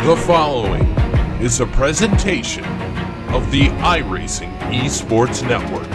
The following is a presentation of the iRacing Esports Network.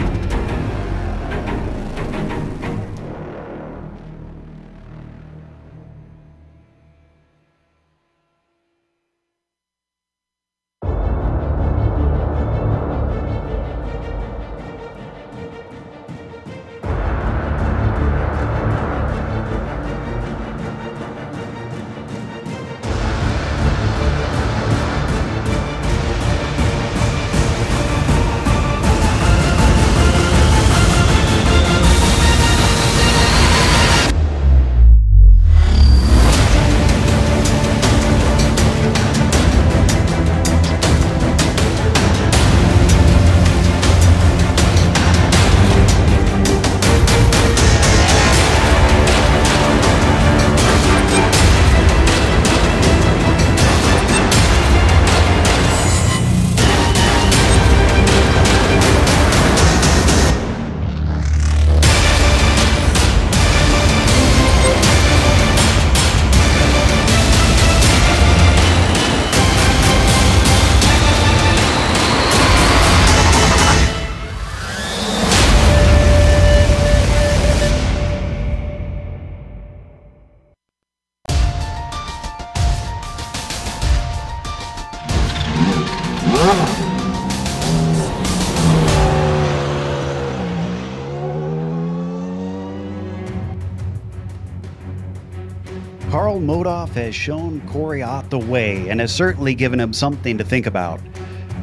Carl Modoff has shown Corey Ott the way and has certainly given him something to think about.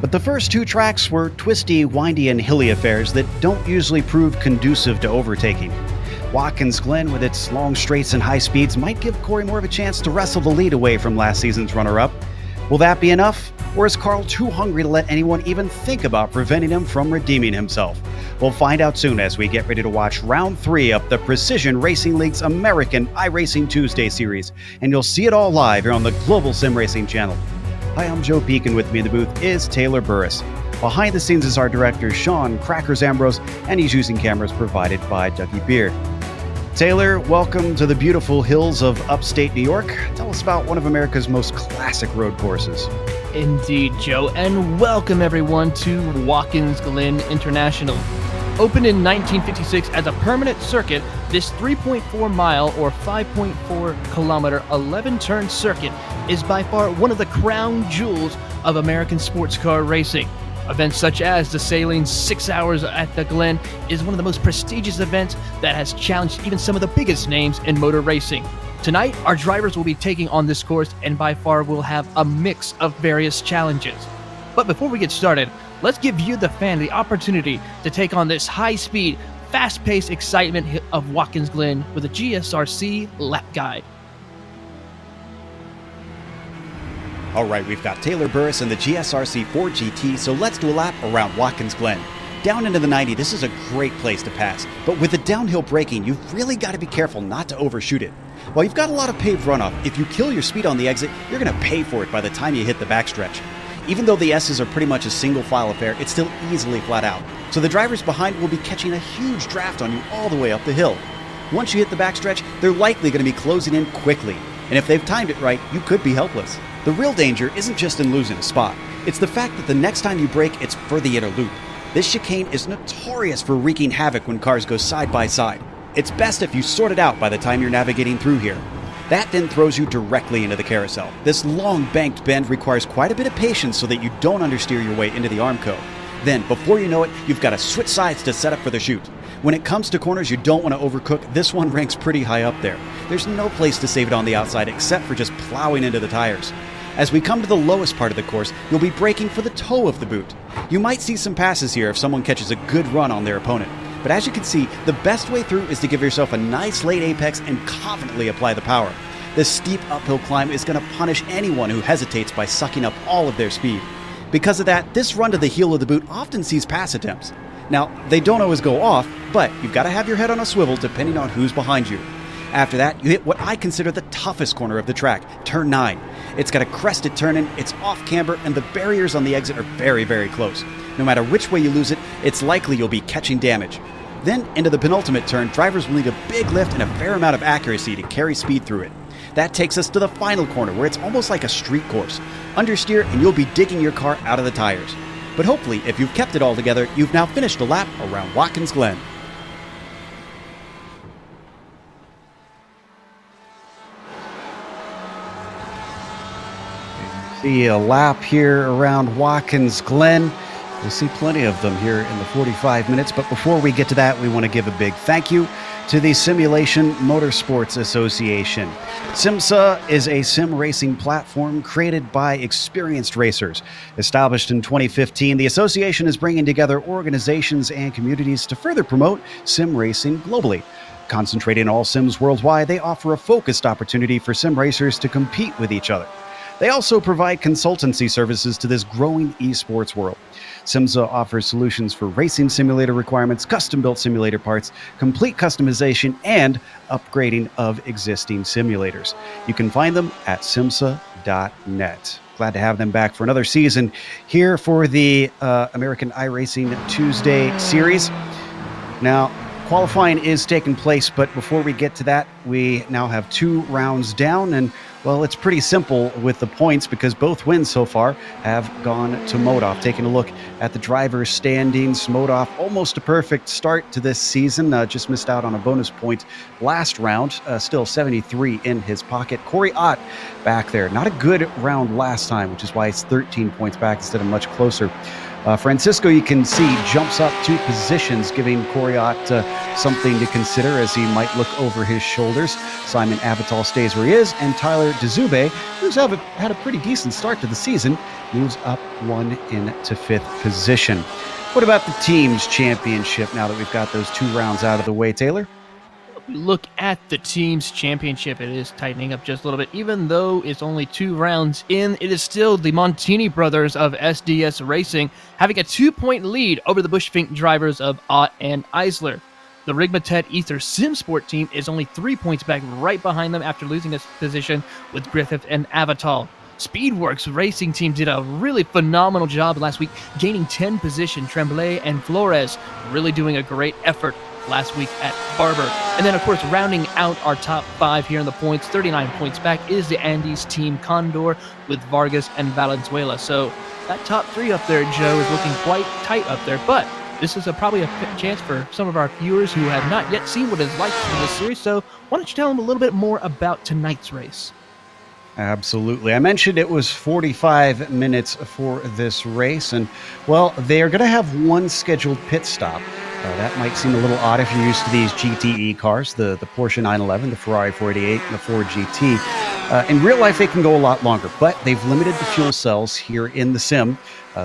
But the first two tracks were twisty, windy, and hilly affairs that don't usually prove conducive to overtaking. Watkins Glen, with its long straights and high speeds, might give Corey more of a chance to wrestle the lead away from last season's runner-up. Will that be enough? Or is Carl too hungry to let anyone even think about preventing him from redeeming himself? We'll find out soon as we get ready to watch Round 3 of the Precision Racing League's American iRacing Tuesday series, and you'll see it all live here on the Global Sim Racing channel. Hi, I'm Joe Peak, and with me in the booth is Taylor Burris. Behind the scenes is our director, Sean Crackers Ambrose, and he's using cameras provided by Dougie Beard. Taylor, welcome to the beautiful hills of upstate New York. Tell us about one of America's most classic road courses. Indeed, Joe, and welcome everyone to Watkins Glen International. Opened in 1956 as a permanent circuit, this 3.4 mile or 5.4 kilometer 11-turn circuit is by far one of the crown jewels of American sports car racing. Events such as the Sailing 6 Hours at the Glen is one of the most prestigious events that has challenged even some of the biggest names in motor racing. Tonight, our drivers will be taking on this course and by far will have a mix of various challenges. But before we get started, let's give you, the fan, the opportunity to take on this high-speed, fast-paced excitement of Watkins Glen with a GSRC lap guide. All right, we've got Taylor Burris in the GSRC 4 GT, so let's do a lap around Watkins Glen. Down into the 90, this is a great place to pass, but with the downhill braking, you've really got to be careful not to overshoot it. While you've got a lot of paved runoff, if you kill your speed on the exit, you're going to pay for it by the time you hit the backstretch. Even though the S's are pretty much a single file affair, it's still easily flat out, so the drivers behind will be catching a huge draft on you all the way up the hill. Once you hit the backstretch, they're likely going to be closing in quickly, and if they've timed it right, you could be helpless. The real danger isn't just in losing a spot, it's the fact that the next time you brake, it's for the inner loop. This chicane is notorious for wreaking havoc when cars go side by side. It's best if you sort it out by the time you're navigating through here. That then throws you directly into the carousel. This long banked bend requires quite a bit of patience so that you don't understeer your way into the Armco. Then, before you know it, you've got to switch sides to set up for the chute. When it comes to corners you don't want to overcook, this one ranks pretty high up there. There's no place to save it on the outside except for just plowing into the tires. As we come to the lowest part of the course, you'll be braking for the toe of the boot. You might see some passes here if someone catches a good run on their opponent. But as you can see, the best way through is to give yourself a nice late apex and confidently apply the power. This steep uphill climb is going to punish anyone who hesitates by sucking up all of their speed. Because of that, this run to the heel of the boot often sees pass attempts. Now, they don't always go off, but you've got to have your head on a swivel depending on who's behind you. After that, you hit what I consider the toughest corner of the track, turn 9. It's got a crested turn-in, it's off camber, and the barriers on the exit are very, very close. No matter which way you lose it, it's likely you'll be catching damage. Then, into the penultimate turn, drivers will need a big lift and a fair amount of accuracy to carry speed through it. That takes us to the final corner, where it's almost like a street course. Understeer and you'll be digging your car out of the tires. But hopefully, if you've kept it all together, you've now finished a lap around Watkins Glen. See a lap here around Watkins Glen. We'll see plenty of them here in the 45 minutes. But before we get to that, we want to give a big thank you to the Simulation Motorsports Association. SIMSA is a sim racing platform created by experienced racers. Established in 2015, the association is bringing together organizations and communities to further promote sim racing globally. Concentrating on all sims worldwide, they offer a focused opportunity for sim racers to compete with each other. They also provide consultancy services to this growing esports world. SIMSA offers solutions for racing simulator requirements, custom-built simulator parts, complete customization, and upgrading of existing simulators. You can find them at simsa.net. Glad to have them back for another season here for the American iRacing Tuesday series. Now, qualifying is taking place, but before we get to that, we now have 2 rounds down, and well, it's pretty simple with the points because both wins so far have gone to Modov. Taking a look at the driver's standings, Modov almost a perfect start to this season. Just missed out on a bonus point last round. Still 73 in his pocket. Corey Ott back there. Not a good round last time, which is why it's 13 points back instead of much closer. Francisco, you can see, jumps up 2 positions, giving Corey Ott something to consider as he might look over his shoulders. Simon Avital stays where he is, and Tyler DeZube, who's had a pretty decent start to the season, moves up 1 into 5th position. What about the team's championship now that we've got those 2 rounds out of the way, Taylor? Look at the team's championship. It is tightening up just a little bit. Even though it's only 2 rounds in, it is still the Montini brothers of SDS Racing having a 2-point lead over the Bushfink drivers of Ott and Eisler. The Rigmatet Ether Simsport team is only 3 points back right behind them after losing its position with Griffith and Avital. Speedworks Racing Team did a really phenomenal job last week, gaining 10 position. Tremblay and Flores really doing a great effort last week at Barber. And then, of course, rounding out our top 5 here in the points, 39 points back, is the Andes team Condor with Vargas and Valenzuela. So that top 3 up there, Joe, is looking quite tight up there. But this is probably a chance for some of our viewers who have not yet seen what it's like in this series. So why don't you tell them a little bit more about tonight's race? Absolutely. I mentioned it was 45 minutes for this race, and, well, they are going to have 1 scheduled pit stop. That might seem a little odd if you're used to these GTE cars, the Porsche 911, the Ferrari 488, and the Ford GT. In real life, they can go a lot longer, but they've limited the fuel cells here in the sim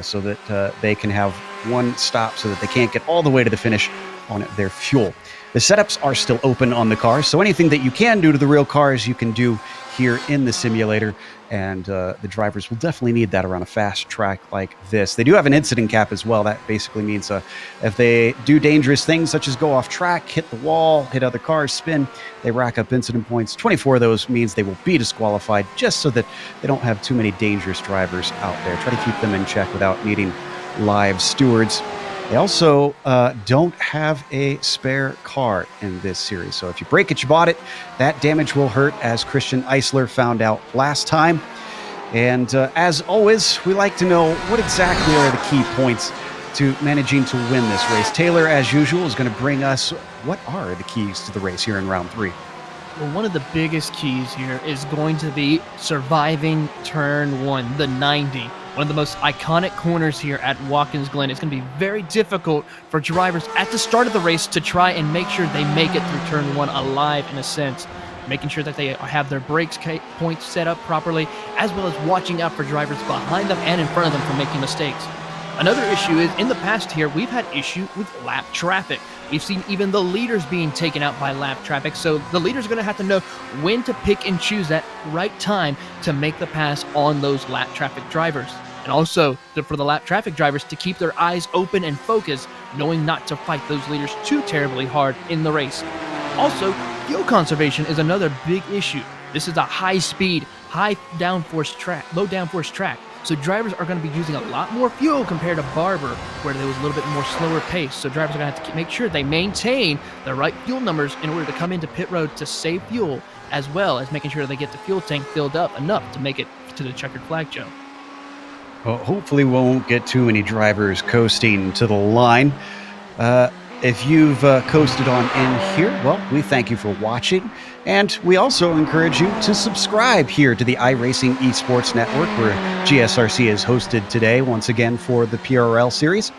so that they can have 1 stop so that they can't get all the way to the finish on their fuel. The setups are still open on the cars, so anything that you can do to the real cars, you can do here in the simulator, and the drivers will definitely need that around a fast track like this. They do have an incident cap as well. That basically means if they do dangerous things such as go off track, hit the wall, hit other cars, spin, they rack up incident points. 24 of those means they will be disqualified, just so that they don't have too many dangerous drivers out there. Try to keep them in check without needing live stewards. They also don't have a spare car in this series. So if you break it, you bought it. That damage will hurt, as Christian Eisler found out last time. And as always, we like to know what exactly are the key points to managing to win this race. Taylor, as usual, is going to bring us what are the keys to the race here in round 3. Well, one of the biggest keys here is going to be surviving turn 1, the 90. One of the most iconic corners here at Watkins Glen. It's going to be very difficult for drivers at the start of the race to try and make sure they make it through turn 1 alive, in a sense. Making sure that they have their brakes points set up properly, as well as watching out for drivers behind them and in front of them from making mistakes. Another issue is, in the past here, we've had issue with lap traffic. We've seen even the leaders being taken out by lap traffic, so the leaders are going to have to know when to pick and choose that right time to make the pass on those lap traffic drivers. And also, for the lap traffic drivers to keep their eyes open and focused, knowing not to fight those leaders too terribly hard in the race. Also, fuel conservation is another big issue. This is a high-speed, low downforce track. So drivers are going to be using a lot more fuel compared to Barber, where there was a little bit more slower pace. So drivers are going to have to make sure they maintain the right fuel numbers in order to come into pit road to save fuel, as well as making sure they get the fuel tank filled up enough to make it to the checkered flag, Joe. Well, hopefully we won't get too many drivers coasting to the line. If you've coasted on in here, well, we thank you for watching. And we also encourage you to subscribe here to the iRacing Esports Network, where GSRC is hosted today, once again, for the PRL series.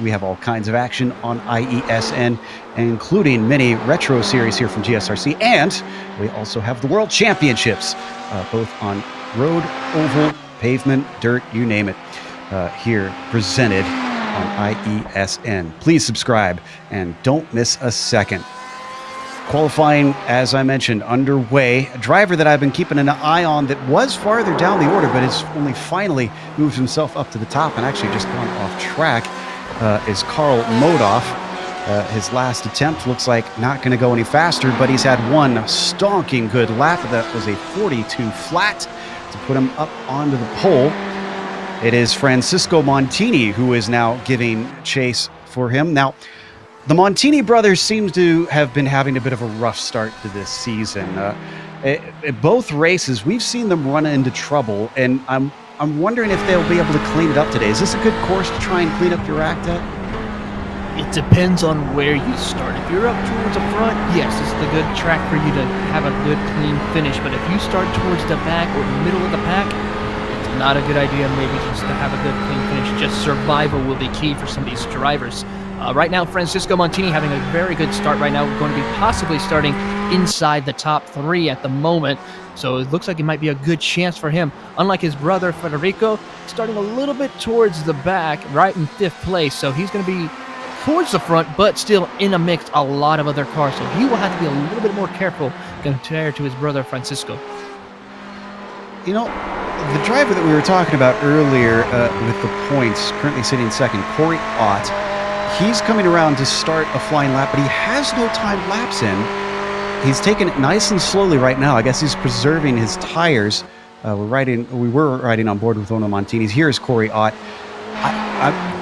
We have all kinds of action on IESN, including many retro series here from GSRC. And we also have the World Championships, both on road, oval, pavement, dirt, you name it, here presented on IESN. Please subscribe and don't miss a second. Qualifying, as I mentioned, underway. A driver that I've been keeping an eye on that was farther down the order, but has only finally moved himself up to the top and actually just gone off track, is Karl Modoff. His last attempt looks like not going to go any faster, but he's had one stonking good lap. That was a 42 flat to put him up onto the pole. It is Francisco Montini who is now giving chase for him. Now, the Montini brothers seem to have been having a bit of a rough start to this season. At both races, we've seen them run into trouble, and I'm wondering if they'll be able to clean it up today. Is this a good course to try and clean up your act at? It depends on where you start. If you're up towards the front, yes, this is the good track for you to have a good, clean finish. But if you start towards the back or the middle of the pack, it's not a good idea maybe just to have a good, clean finish. Just survival will be key for some of these drivers. Right now, Francisco Montini having a very good start right now. We're going to be possibly starting inside the top 3 at the moment. So it looks like it might be a good chance for him. Unlike his brother, Federico, starting a little bit towards the back, right in 5th place. So he's going to be towards the front, but still in a mix a lot of other cars. So he will have to be a little bit more careful compared to his brother, Francisco. You know, the driver that we were talking about earlier with the points, currently sitting second, Corey Ott, he's coming around to start a flying lap, but he has no time lapse in. He's taking it nice and slowly right now. I guess he's preserving his tires. We were riding on board with one of the Montinis. Here's Corey Ott.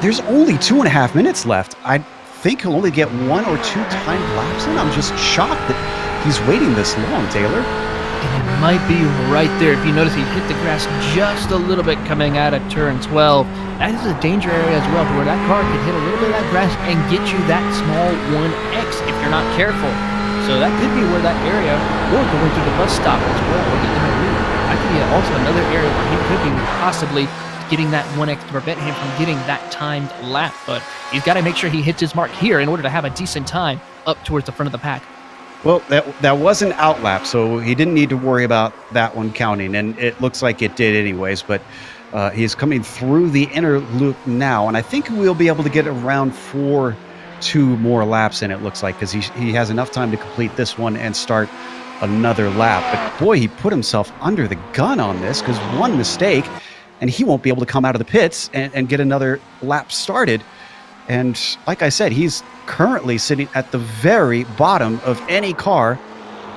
There's only 2.5 minutes left. I think he'll only get 1 or 2 timed laps in. I'm just shocked that he's waiting this long, Taylor. And it might be right there. If you notice, he hit the grass just a little bit coming out of turn 12. That is a danger area as well, where that car could hit a little bit of that grass and get you that small 1X if you're not careful. So that could be where that area, or going through the bus stop as well, or getting a loop. That could be also another area where he could be possibly getting that 1X to prevent him from getting that timed lap. But he's got to make sure he hits his mark here in order to have a decent time up towards the front of the pack. Well, that was an out lap, so he didn't need to worry about that one counting, and it looks like it did anyways, but he's coming through the inner loop now, and I think we'll be able to get around 2 more laps in, it looks like, because he has enough time to complete this one and start another lap. But boy, he put himself under the gun on this, because one mistake, and he won't be able to come out of the pits and get another lap started. And like I said, he's currently sitting at the very bottom of any car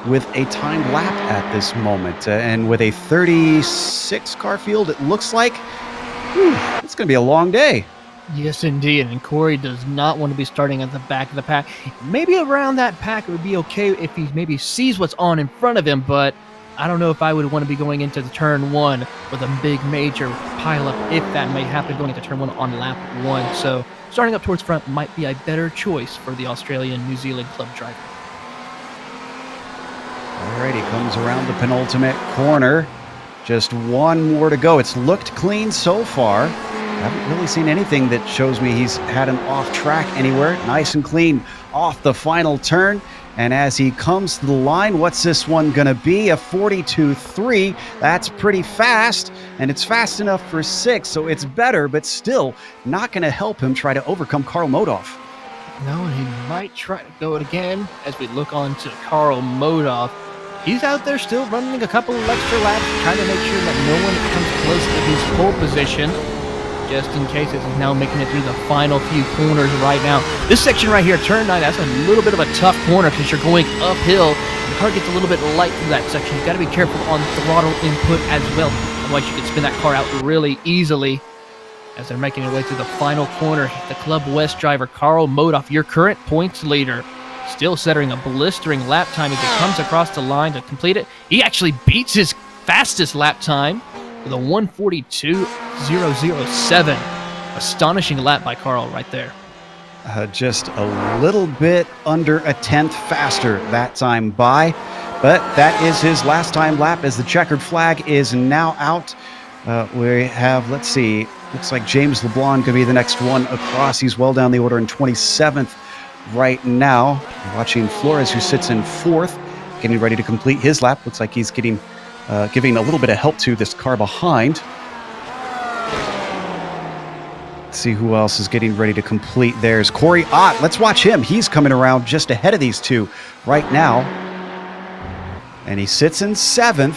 with a timed lap at this moment. And with a 36 car field, it looks like it's going to be a long day. Yes, indeed. And Corey does not want to be starting at the back of the pack. Maybe around that pack it would be okay if he maybe sees what's on in front of him, but I don't know if I would want to be going into the turn 1 with a big major pileup if that may happen going into turn 1 on lap 1. So starting up towards front might be a better choice for the Australian-New Zealand club driver. Alright, he comes around the penultimate corner. Just one more to go. It's looked clean so far. I haven't really seen anything that shows me he's had him off track anywhere. Nice and clean off the final turn. And as he comes to the line, what's this one going to be? A 42.3. That's pretty fast, and it's fast enough for 6, so it's better, but still not going to help him try to overcome Karl Modoff. No, and he might try to go it again as we look on to Karl Modoff. He's out there still running a couple of extra laps, trying to make sure that no one comes close to his pole position, just in case, as he's now making it through the final few corners right now. This section right here, turn 9, that's a little bit of a tough corner because you're going uphill. The car gets a little bit light through that section. You've got to be careful on throttle input as well. Otherwise, you could spin that car out really easily. As they're making their way through the final corner, the Club West driver Carl Modoff, your current points leader, still setting a blistering lap time as he comes across the line to complete it. He actually beats his fastest lap time with a 1:42.007. Astonishing lap by Carl right there. Just a little bit under a tenth faster that time by, but that is his last time lap as the checkered flag is now out. We have, let's see, looks like James LeBlanc could be the next one across. He's well down the order in 27th right now. Watching Flores, who sits in 4th, getting ready to complete his lap. Looks like he's getting giving a little bit of help to this car behind. Let's see who else is getting ready to complete theirs. Corey Ott, let's watch him. He's coming around just ahead of these two right now. And he sits in 7th.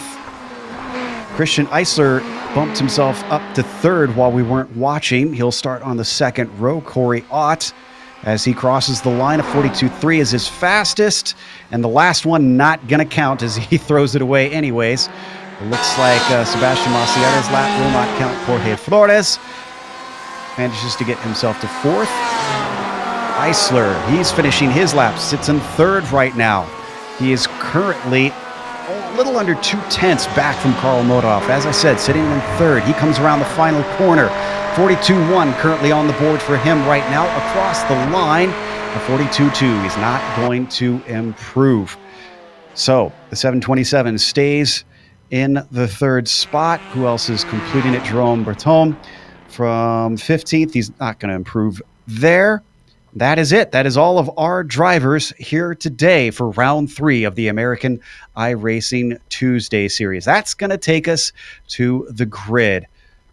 Christian Eisler bumped himself up to 3rd while we weren't watching. He'll start on the 2nd row. Corey Ott, as he crosses the line, of 42.3 is his fastest. And the last one not going to count as he throws it away anyways. It looks like Sebastian Maciere's lap will not count. Jorge Flores manages to get himself to 4th. Eisler, he's finishing his lap, sits in 3rd right now. He is currently a little under 2/10 back from Carl Modoff. As I said, sitting in 3rd. He comes around the final corner. 42.1 currently on the board for him right now. Across the line, a 42.2. He's not going to improve. So the 727 stays in the 3rd spot. Who else is completing it? Jerome Bertome from 15th. He's not going to improve there. That is it. That is all of our drivers here today for round 3 of the American iRacing Tuesday series. That's going to take us to the grid.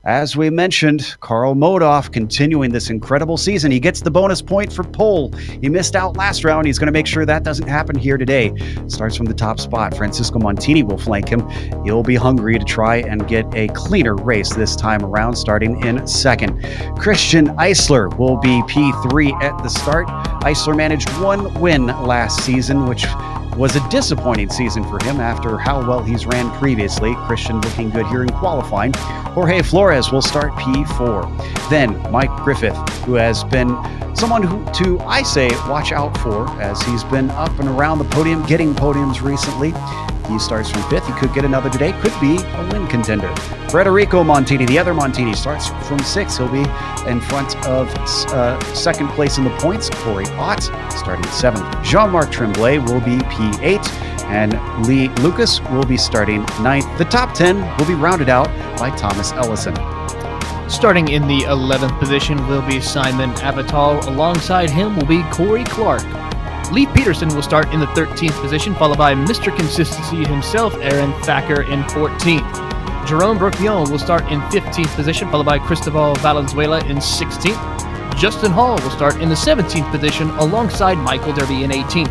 As we mentioned, Carl Modoff continuing this incredible season. He gets the bonus point for pole. He missed out last round. He's going to make sure that doesn't happen here today. Starts from the top spot. Francisco Montini will flank him. He'll be hungry to try and get a cleaner race this time around, starting in 2nd. Christian Eisler will be P3 at the start. Eisler managed 1 win last season, which was a disappointing season for him after how well he's ran previously. Christian looking good here in qualifying. Jorge Flores will start P4. Then Mike Griffith, who has been someone who I say watch out for, as he's been up and around the podium, getting podiums recently. He starts from 5th. He could get another today. Could be a win contender. Federico Montini, the other Montini, starts from 6th. He'll be in front of 2nd place in the points. Corey Ott starting 7th. Jean-Marc Tremblay will be P8. And Lee Lucas will be starting 9th. The top 10 will be rounded out by Thomas Ellison. Starting in the 11th position will be Simon Avital. Alongside him will be Corey Clark. Lee Peterson will start in the 13th position, followed by Mr. Consistency himself, Aaron Thacker, in 14th. Jerome Broquion will start in 15th position, followed by Cristobal Valenzuela in 16th. Justin Hall will start in the 17th position, alongside Michael Derby in 18th.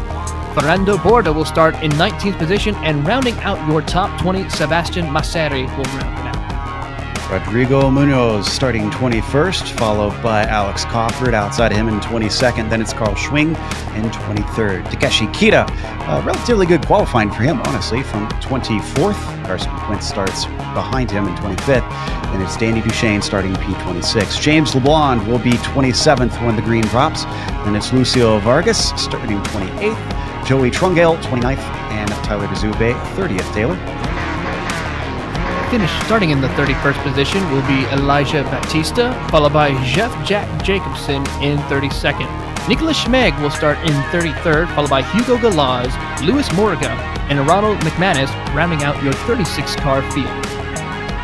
Fernando Borda will start in 19th position, and rounding out your top 20, Sebastian Maceri will round it out. Rodrigo Munoz starting 21st, followed by Alex Crawford outside of him in 22nd. Then it's Carl Schwing in 23rd. Takeshi Kita, relatively good qualifying for him, honestly, from 24th. Carson Quint starts behind him in 25th. And it's Danny Duchesne starting P26. James LeBlanc will be 27th when the green drops. Then it's Lucio Vargas starting 28th. Joey Trungale, 29th. And Tyler DeZube, 30th. Taylor? Starting in the 31st position will be Elijah Batista, followed by Jeff Jack Jacobson in 32nd. Nicholas Schmeg will start in 33rd, followed by Hugo Galaz, Luis Morga, and Ronald McManus, rounding out your 36-car field.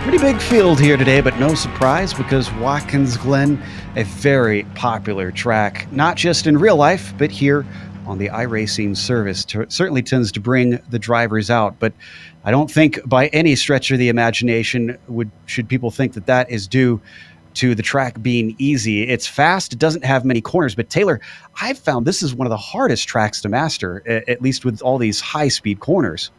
Pretty big field here today, but no surprise because Watkins Glen, a very popular track, not just in real life, but here on the iRacing service. Certainly tends to bring the drivers out, but I don't think by any stretch of the imagination should people think that that is due to the track being easy. It's fast. It doesn't have many corners, but Taylor, I've found this is one of the hardest tracks to master, at least with all these high-speed corners.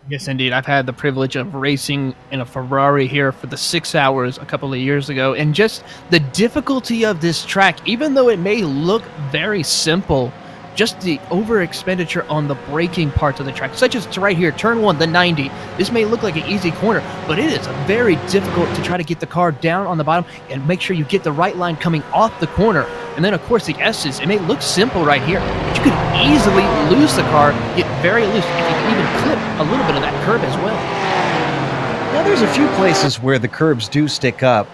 Yes, indeed. I've had the privilege of racing in a Ferrari here for the 6 hours a couple of years ago, and just the difficulty of this track, even though it may look very simple, just the over expenditure on the braking parts of the track, such as right here, turn 1, the 90. This may look like an easy corner, but it is very difficult to try to get the car down on the bottom and make sure you get the right line coming off the corner. And then, of course, the S's. It may look simple right here, but you could easily lose the car, get very loose, and you can even clip a little bit of that curb as well. Now, there's a few places where the curbs do stick up.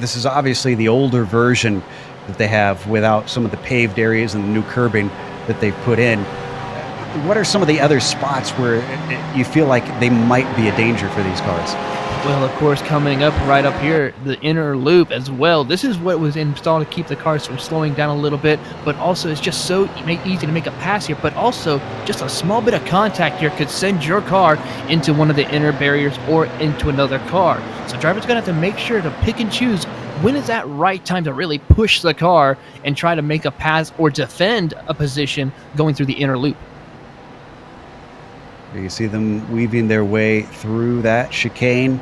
This is obviously the older version that they have without some of the paved areas and the new curbing that they've put in. What are some of the other spots where you feel like they might be a danger for these cars? Well, of course, coming up right up here, the inner loop as well. This is what was installed to keep the cars from slowing down a little bit, but also it's just so easy to make a pass here, but also just a small bit of contact here could send your car into one of the inner barriers or into another car. So drivers are going to have to make sure to pick and choose when is that right time to really push the car and try to make a pass or defend a position going through the inner loop. You see them weaving their way through that chicane.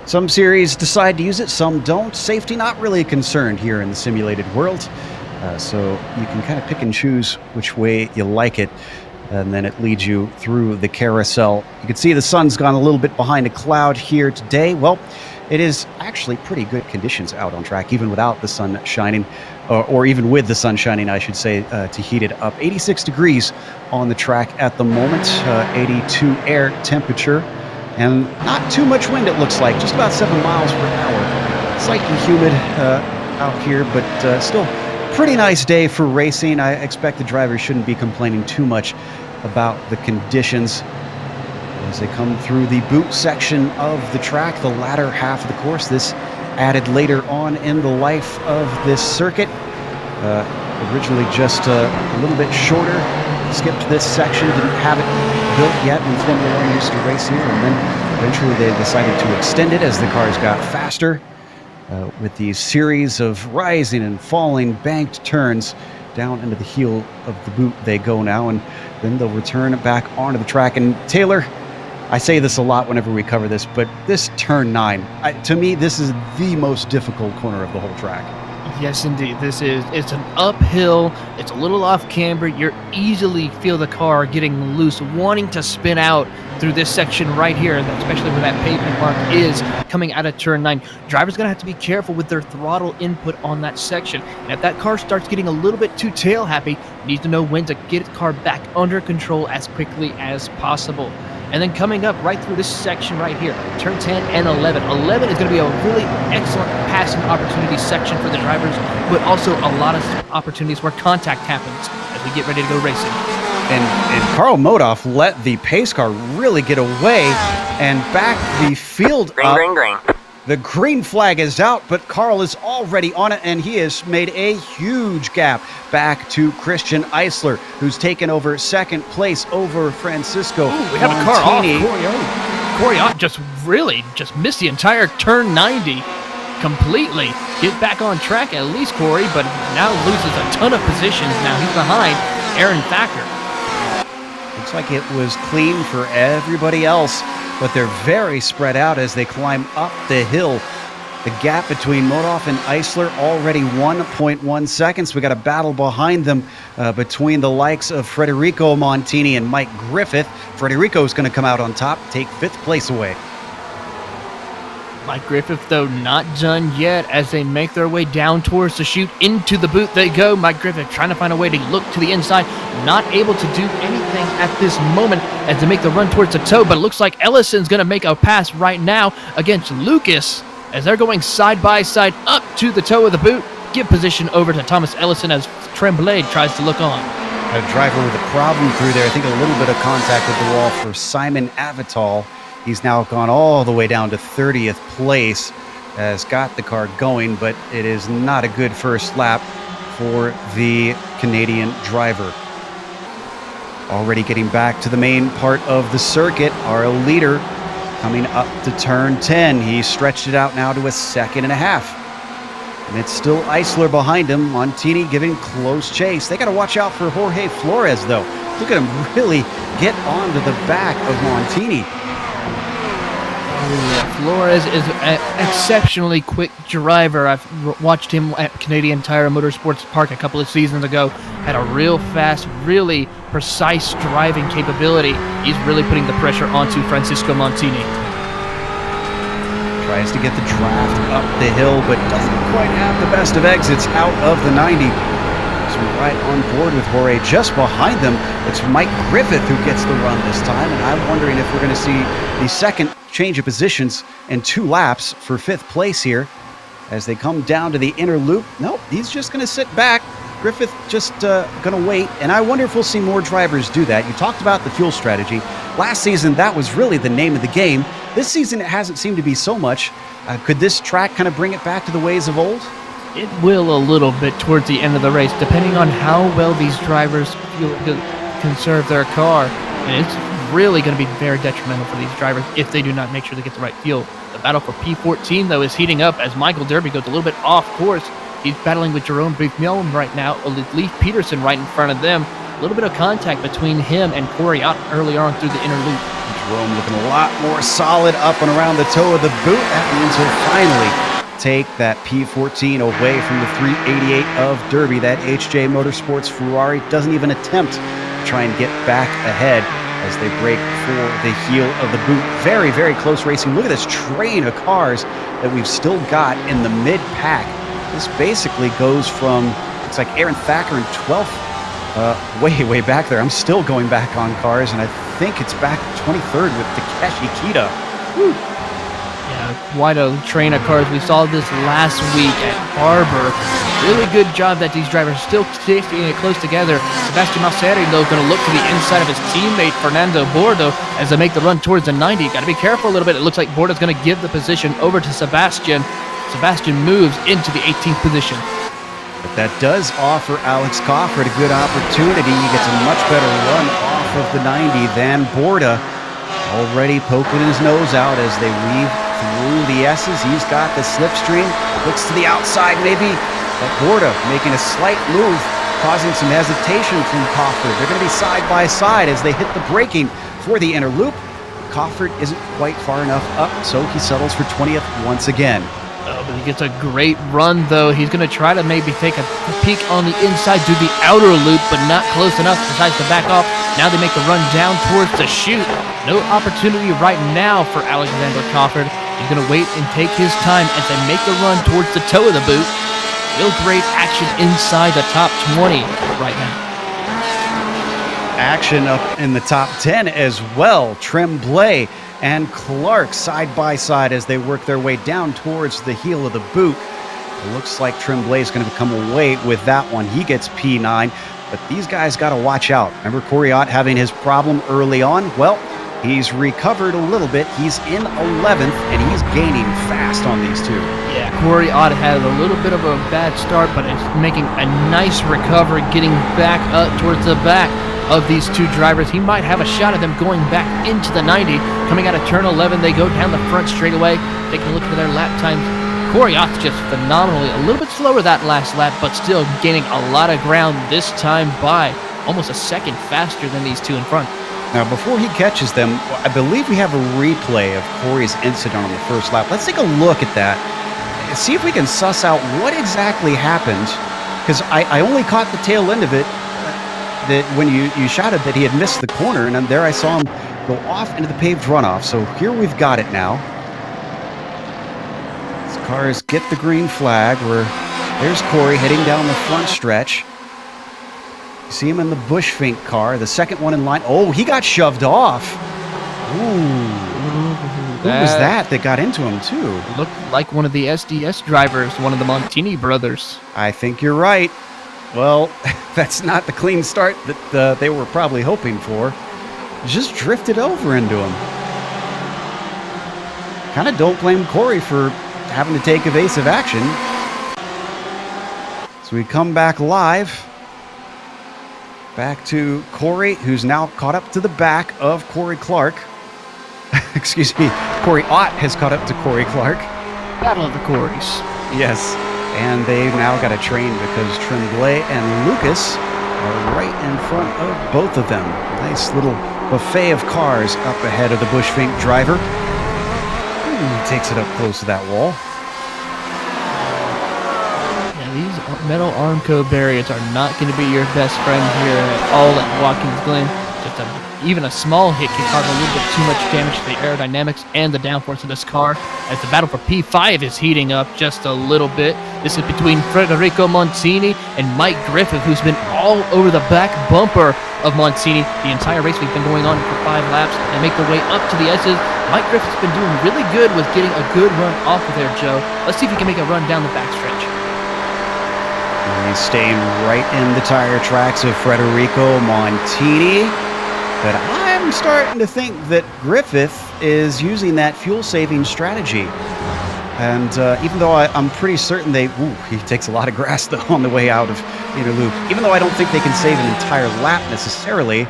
Some series decide to use it, some don't. Safety not really a concern here in the simulated world. So you can kind of pick and choose which way you like it, and then it leads you through the carousel. You can see the sun's gone a little bit behind a cloud here today. Well, it is actually pretty good conditions out on track, even without the sun shining, or even with the sun shining, I should say, to heat it up. 86 degrees on the track at the moment, 82 air temperature, and not too much wind, it looks like, just about 7 miles per hour. Slightly humid out here, but still pretty nice day for racing. I expect the drivers shouldn't be complaining too much about the conditions as they come through the boot section of the track, the latter half of the course. This added later on in the life of this circuit. Originally just a little bit shorter. Skipped this section, didn't have it built yet when Formula One used to race here, and then eventually they decided to extend it as the cars got faster. With these series of rising and falling banked turns down into the heel of the boot they go now, and then they'll return back onto the track. And Taylor, I say this a lot whenever we cover this, but this turn 9, to me, this is the most difficult corner of the whole track. Yes, indeed. It's an uphill. It's a little off camber. You easily feel the car getting loose, wanting to spin out through this section right here, especially where that pavement mark is coming out of turn 9. Drivers going to have to be careful with their throttle input on that section. And if that car starts getting a little bit too tail happy, you need to know when to get the car back under control as quickly as possible. And then coming up right through this section right here, turn 10 and 11. 11 is going to be a really excellent passing opportunity section for the drivers, but also a lot of opportunities where contact happens as we get ready to go racing. And Carl Modoff let the pace car really get away and back the field up. Green. The green flag is out, but Carl is already on it, and he has made a huge gap back to Christian Eisler, who's taken over second place over Francisco. Ooh, we have a car off. Corey just missed the entire turn 90 completely. Get back on track at least, Corey, but now loses a ton of positions. Now he's behind Aaron Thacker. Looks like it was clean for everybody else, but they're very spread out as they climb up the hill. The gap between Modoff and Eisler already 1.1 seconds. We got a battle behind them between the likes of Federico Montini and Mike Griffith. Federico's going to come out on top, take 5th place away. Mike Griffith, though, not done yet as they make their way down towards the chute. Into the boot they go. Mike Griffith trying to find a way to look to the inside. Not able to do anything at this moment as they make the run towards the toe. But it looks like Ellison's going to make a pass right now against Lucas as they're going side by side up to the toe of the boot. Give position over to Thomas Ellison as Tremblay tries to look on. A driver with a problem through there. I think a little bit of contact with the wall for Simon Avital. He's now gone all the way down to 30th place, has got the car going, but it is not a good first lap for the Canadian driver. Already getting back to the main part of the circuit, our leader coming up to turn 10. He stretched it out now to a 2.5 seconds. And it's still Eisler behind him. Montini giving close chase. They got to watch out for Jorge Flores, though. Look at him really get onto the back of Montini. Yeah, Flores is an exceptionally quick driver. I've watched him at Canadian Tire Motorsports Park a couple of seasons ago. Had a real fast, really precise driving capability. He's really putting the pressure onto Francisco Montini. Tries to get the draft up the hill, but doesn't quite have the best of exits out of the 90. So right on board with Jorge. Just behind them, it's Mike Griffith who gets the run this time, and I'm wondering if we're going to see the second change of positions in 2 laps for 5th place here as they come down to the inner loop. Nope, he's just going to sit back. Griffith just going to wait, and I wonder if we'll see more drivers do that. You talked about the fuel strategy. Last season, that was really the name of the game. This season, it hasn't seemed to be so much. Could this track kind of bring it back to the ways of old? It will a little bit towards the end of the race, depending on how well these drivers conserve their car. And it's really going to be very detrimental for these drivers if they do not make sure they get the right fuel. The battle for P14, though, is heating up as Michael Derby goes a little bit off course. He's battling with Jerome Buffon right now, with Leif Peterson right in front of them. A little bit of contact between him and Corey Ott early on through the inner loop. Jerome looking a lot more solid up and around the toe of the boot. That means he'll finally take that P14 away from the 388 of Derby. That HJ Motorsports Ferrari doesn't even attempt to try and get back ahead as they break for the heel of the boot. Very, very close racing. Look at this train of cars that we've still got in the mid-pack. This basically goes from, it's like Aaron Thacker in 12th, way back there. I'm still going back on cars, and I think it's back 23rd with Takeshi Kita. Woo. Yeah, quite a train of cars. We saw this last week at Barber. Really good job that these drivers still sticking it close together. Sebastian Malseri, though, going to look to the inside of his teammate, Fernando Bordo, as they make the run towards the 90. Got to be careful a little bit. It looks like Bordo's going to give the position over to Sebastian. Sebastian moves into the 18th position. But that does offer Alex Crawford a good opportunity. He gets a much better run off of the 90 than Borda. Already poking his nose out as they weave through the S's. He's got the slipstream. Looks to the outside maybe. But Borda making a slight move, causing some hesitation from Crawford. They're going to be side by side as they hit the braking for the inner loop. Crawford isn't quite far enough up, so he settles for 20th once again. Oh, but he gets a great run, though. He's going to try to maybe take a peek on the inside to the outer loop, but not close enough. Decides to back off. Now they make the run down towards the chute. No opportunity right now for Alexander Crawford. He's going to wait and take his time as they make the run towards the toe of the boot. Real great action inside the top 20 right now. Action up in the top 10 as well. Tremblay and Clark side by side as they work their way down towards the heel of the boot. It looks like Tremblay is going to come away with that one. He gets P9, but these guys got to watch out. Remember Corey Ott having his problem early on? Well, he's recovered a little bit. He's in 11th, and he's gaining fast on these two. Yeah, Corey Ott had a little bit of a bad start, but is making a nice recovery, getting back up towards the back of these two drivers. He might have a shot at them going back into the 90. Coming out of turn 11, they go down the front straightaway. Taking a look at their lap times. Corey Ott's just phenomenally, a little bit slower that last lap, but still gaining a lot of ground this time by almost a second faster than these two in front. Now, before he catches them, I believe we have a replay of Corey's incident on the first lap. Let's take a look at that. See if we can suss out what exactly happened, because I only caught the tail end of it. That when you shouted that he had missed the corner, and then there I saw him go off into the paved runoff. So here we've got it now. These cars get the green flag. There's Corey heading down the front stretch. You see him in the Bushfink car, the second one in line. Oh, he got shoved off. Ooh. Who was that got into him, too? Looked like one of the SDS drivers, one of the Montini brothers. I think you're right. Well, that's not the clean start that they were probably hoping for. Just drifted over into him. Kind of don't blame Corey for having to take evasive action. So we come back live. Back to Corey, who's now caught up to the back of Corey Clark. Excuse me, Corey Ott has caught up to Corey Clark. Battle of the Corys. Yes, and they've now got a train because Tremblay and Lucas are right in front of both of them. Nice little buffet of cars up ahead of the Bushfink driver. He takes it up close to that wall. Yeah, these metal Armco barriers are not going to be your best friend here at all at Watkins Glen. Even a small hit can cause a little bit too much damage to the aerodynamics and the downforce of this car, as the battle for P5 is heating up just a little bit. This is between Federico Montini and Mike Griffith, who's been all over the back bumper of Montini the entire race. We've been going on for 5 laps and make the way up to the S's. Mike Griffith's been doing really good with getting a good run off of there, Joe. Let's see if he can make a run down the backstretch. He's staying right in the tire tracks of Federico Montini. But I'm starting to think that Griffith is using that fuel-saving strategy. And even though I'm pretty certain he takes a lot of grass, though, on the way out of the inner loop. Even though I don't think they can save an entire lap necessarily,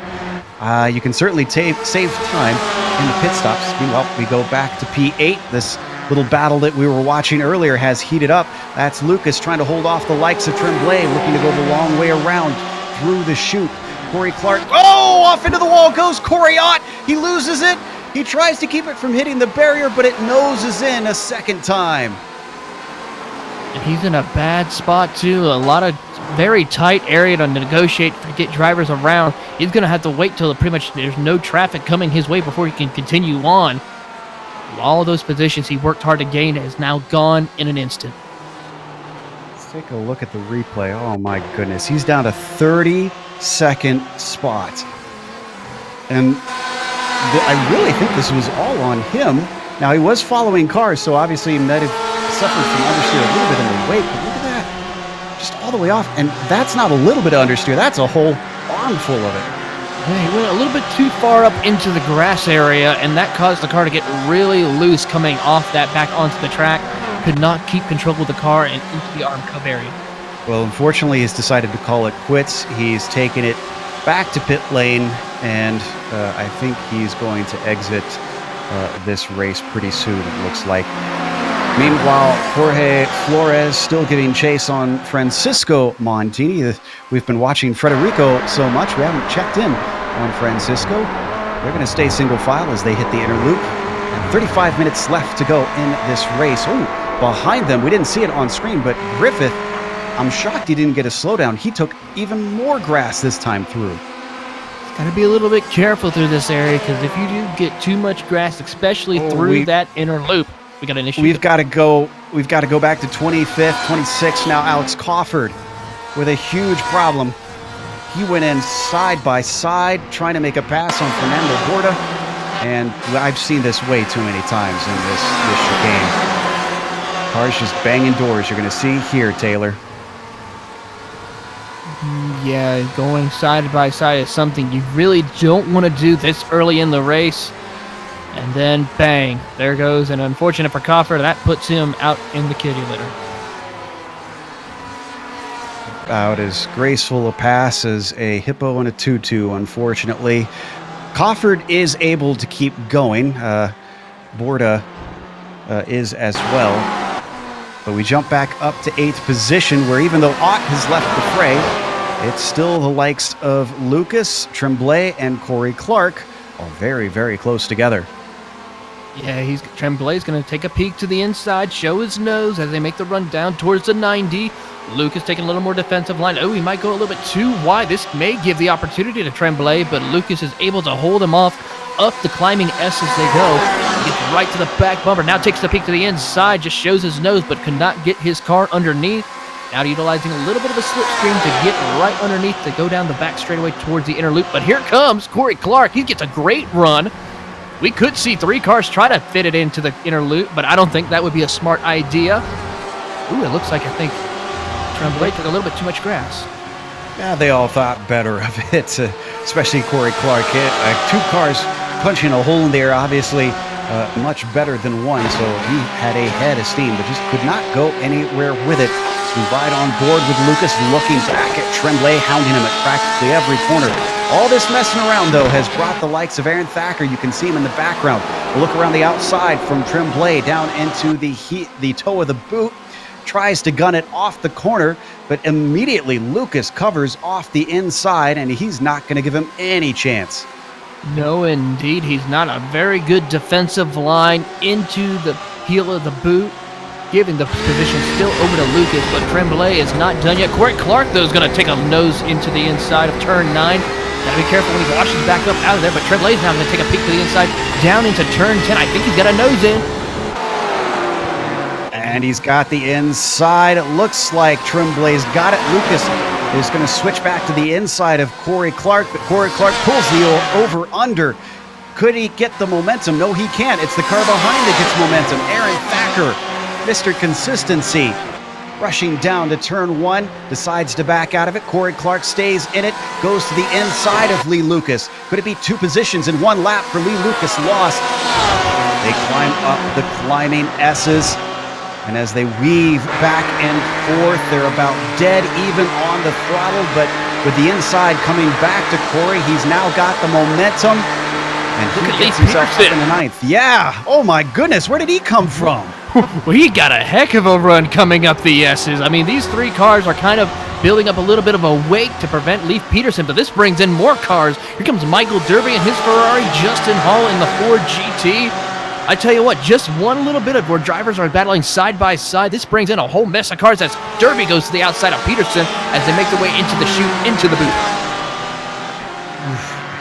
you can certainly save time in the pit stops. Meanwhile, we go back to P8. This little battle that we were watching earlier has heated up. That's Lucas trying to hold off the likes of Tremblay, looking to go the long way around through the chute. Corey Clark, off into the wall goes Corey Ott. He loses it. He tries to keep it from hitting the barrier, but it noses in a second time. And he's in a bad spot, too. A lot of very tight area to negotiate to get drivers around. He's going to have to wait till pretty much there's no traffic coming his way before he can continue on. All of those positions he worked hard to gain is now gone in an instant. Let's take a look at the replay. Oh, my goodness. He's down to 32nd spot. And I really think this was all on him. Now, he was following cars, so obviously he might have suffered from understeer a little bit in the wake, but look at that. Just all the way off. And that's not a little bit of understeer. That's a whole armful of it. Yeah, he went a little bit too far up into the grass area, and that caused the car to get really loose coming off that back onto the track. Could not keep control of the car and into the Armco area. Well, unfortunately, he's decided to call it quits. He's taken it back to pit lane, and I think he's going to exit this race pretty soon, it looks like. Meanwhile, Jorge Flores still giving chase on Francisco Montini. We've been watching Federico so much, we haven't checked in on Francisco. They're going to stay single file as they hit the inner loop. And 35 minutes left to go in this race. Oh, behind them, we didn't see it on screen, but Griffith, I'm shocked he didn't get a slowdown. He took even more grass this time through. Got to be a little bit careful through this area, because if you do get too much grass, especially through that inner loop, we got an issue. We've got to go back to 25th, 26th now. Alex Crawford with a huge problem. He went in side by side trying to make a pass on Fernando Borda, and I've seen this way too many times in this chicane. Cars just banging doors. You're going to see here, Taylor. Yeah, going side by side is something you really don't want to do this early in the race. And then, bang, there goes. And unfortunate for Crawford, that puts him out in the kitty litter. About as graceful a pass as a hippo and a tutu, unfortunately. Crawford is able to keep going. Borda is as well. But we jump back up to 8th position, where even though Ott has left the fray, it's still the likes of Lucas, Tremblay, and Corey Clark, all very, very close together. Yeah, Tremblay's going to take a peek to the inside, show his nose as they make the run down towards the 90. Lucas taking a little more defensive line. Oh, he might go a little bit too wide. This may give the opportunity to Tremblay, but Lucas is able to hold him off up the climbing S as they go. He gets right to the back bumper. Now takes the peek to the inside, just shows his nose, but could not get his car underneath. Now utilizing a little bit of a slipstream to get right underneath to go down the back straightaway towards the inner loop. But here comes Corey Clark. He gets a great run. We could see 3 cars try to fit it into the inner loop, but I don't think that would be a smart idea. Ooh, it looks like I think Tremblay took a little bit too much grass. Yeah, they all thought better of it, especially Corey Clark. 2 cars punching a hole in there, obviously much better than one, so he had a head of steam, but just could not go anywhere with it. So we ride on board with Lucas, looking back at Tremblay, hounding him at practically every corner. All this messing around, though, has brought the likes of Aaron Thacker. You can see him in the background. A look around the outside from Tremblay down into the toe of the boot. Tries to gun it off the corner, but immediately Lucas covers off the inside, and he's not going to give him any chance. No, indeed. He's not a very good defensive line into the heel of the boot, giving the position still over to Lucas, but Tremblay is not done yet. Corey Clark, though, is going to take a nose into the inside of turn 9. Got to be careful when he washes back up out of there, but Tremblay is now going to take a peek to the inside, down into turn 10. I think he's got a nose in. And he's got the inside. It looks like Tremblay's got it. Lucas is going to switch back to the inside of Corey Clark, but Corey Clark pulls the over-under. Could he get the momentum? No, he can't. It's the car behind that gets momentum. Aaron Thacker, Mr. Consistency, rushing down to turn 1, decides to back out of it. Corey Clark stays in it, goes to the inside of Lee Lucas. Could it be 2 positions in 1 lap for Lee Lucas? Lost. They climb up the climbing S's. And as they weave back and forth, they're about dead even on the throttle, but with the inside coming back to Corey, he's now got the momentum, and he gets himself up in the 9th. Yeah, oh my goodness, where did he come from? Well, he got a heck of a run coming up the S's. I mean, these 3 cars are kind of building up a little bit of a wake to prevent Leif Peterson, but this brings in more cars. Here comes Michael Derby and his Ferrari, Justin Hall in the Ford GT. I tell you what, just one little bit of where drivers are battling side by side. This brings in a whole mess of cars as Derby goes to the outside of Peterson as they make their way into the chute, into the booth.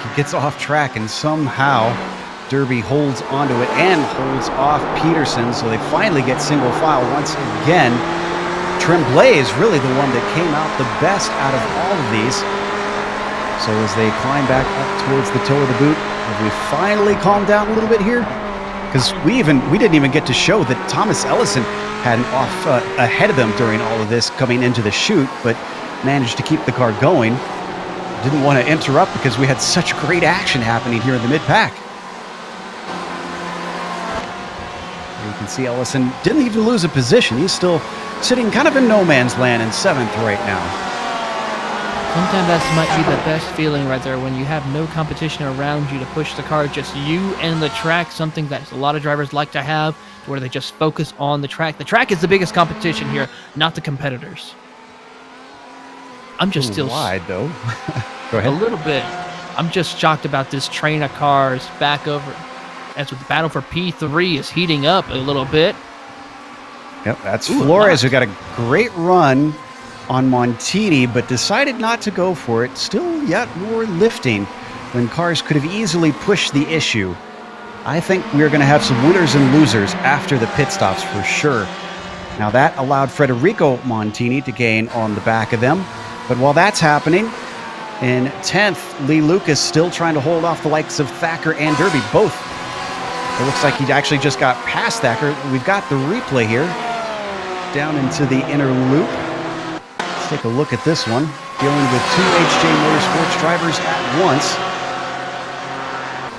He gets off track and somehow Derby holds onto it and holds off Peterson, so they finally get single file once again. Tremblay is really the one that came out the best out of all of these. So as they climb back up towards the toe of the boot, have we finally calmed down a little bit here? Because we didn't even get to show that Thomas Ellison had an off ahead of them during all of this coming into the chute, but managed to keep the car going. Didn't want to interrupt because we had such great action happening here in the mid-pack. You can see Ellison didn't even lose a position. He's still sitting kind of in no man's land in 7th right now. Sometimes that might be the best feeling right there when you have no competition around you to push the car, just you and the track, something that a lot of drivers like to have, where they just focus on the track. The track is the biggest competition here, not the competitors. I'm just still wide though. Go ahead. A little bit. I'm just shocked about this train of cars back over as the battle for P3 is heating up a little bit. Yep, that's Flores who got a great run on Montini, but decided not to go for it. Still yet more lifting when cars could have easily pushed the issue. I think we're going to have some winners and losers after the pit stops for sure. Now that allowed Federico Montini to gain on the back of them. But while that's happening, in 10th, Lee Lucas still trying to hold off the likes of Thacker and Derby, both. It looks like he actually just got past Thacker. We've got the replay here. Down into the inner loop. Let's take a look at this one. Dealing with 2 HJ Motorsports drivers at once.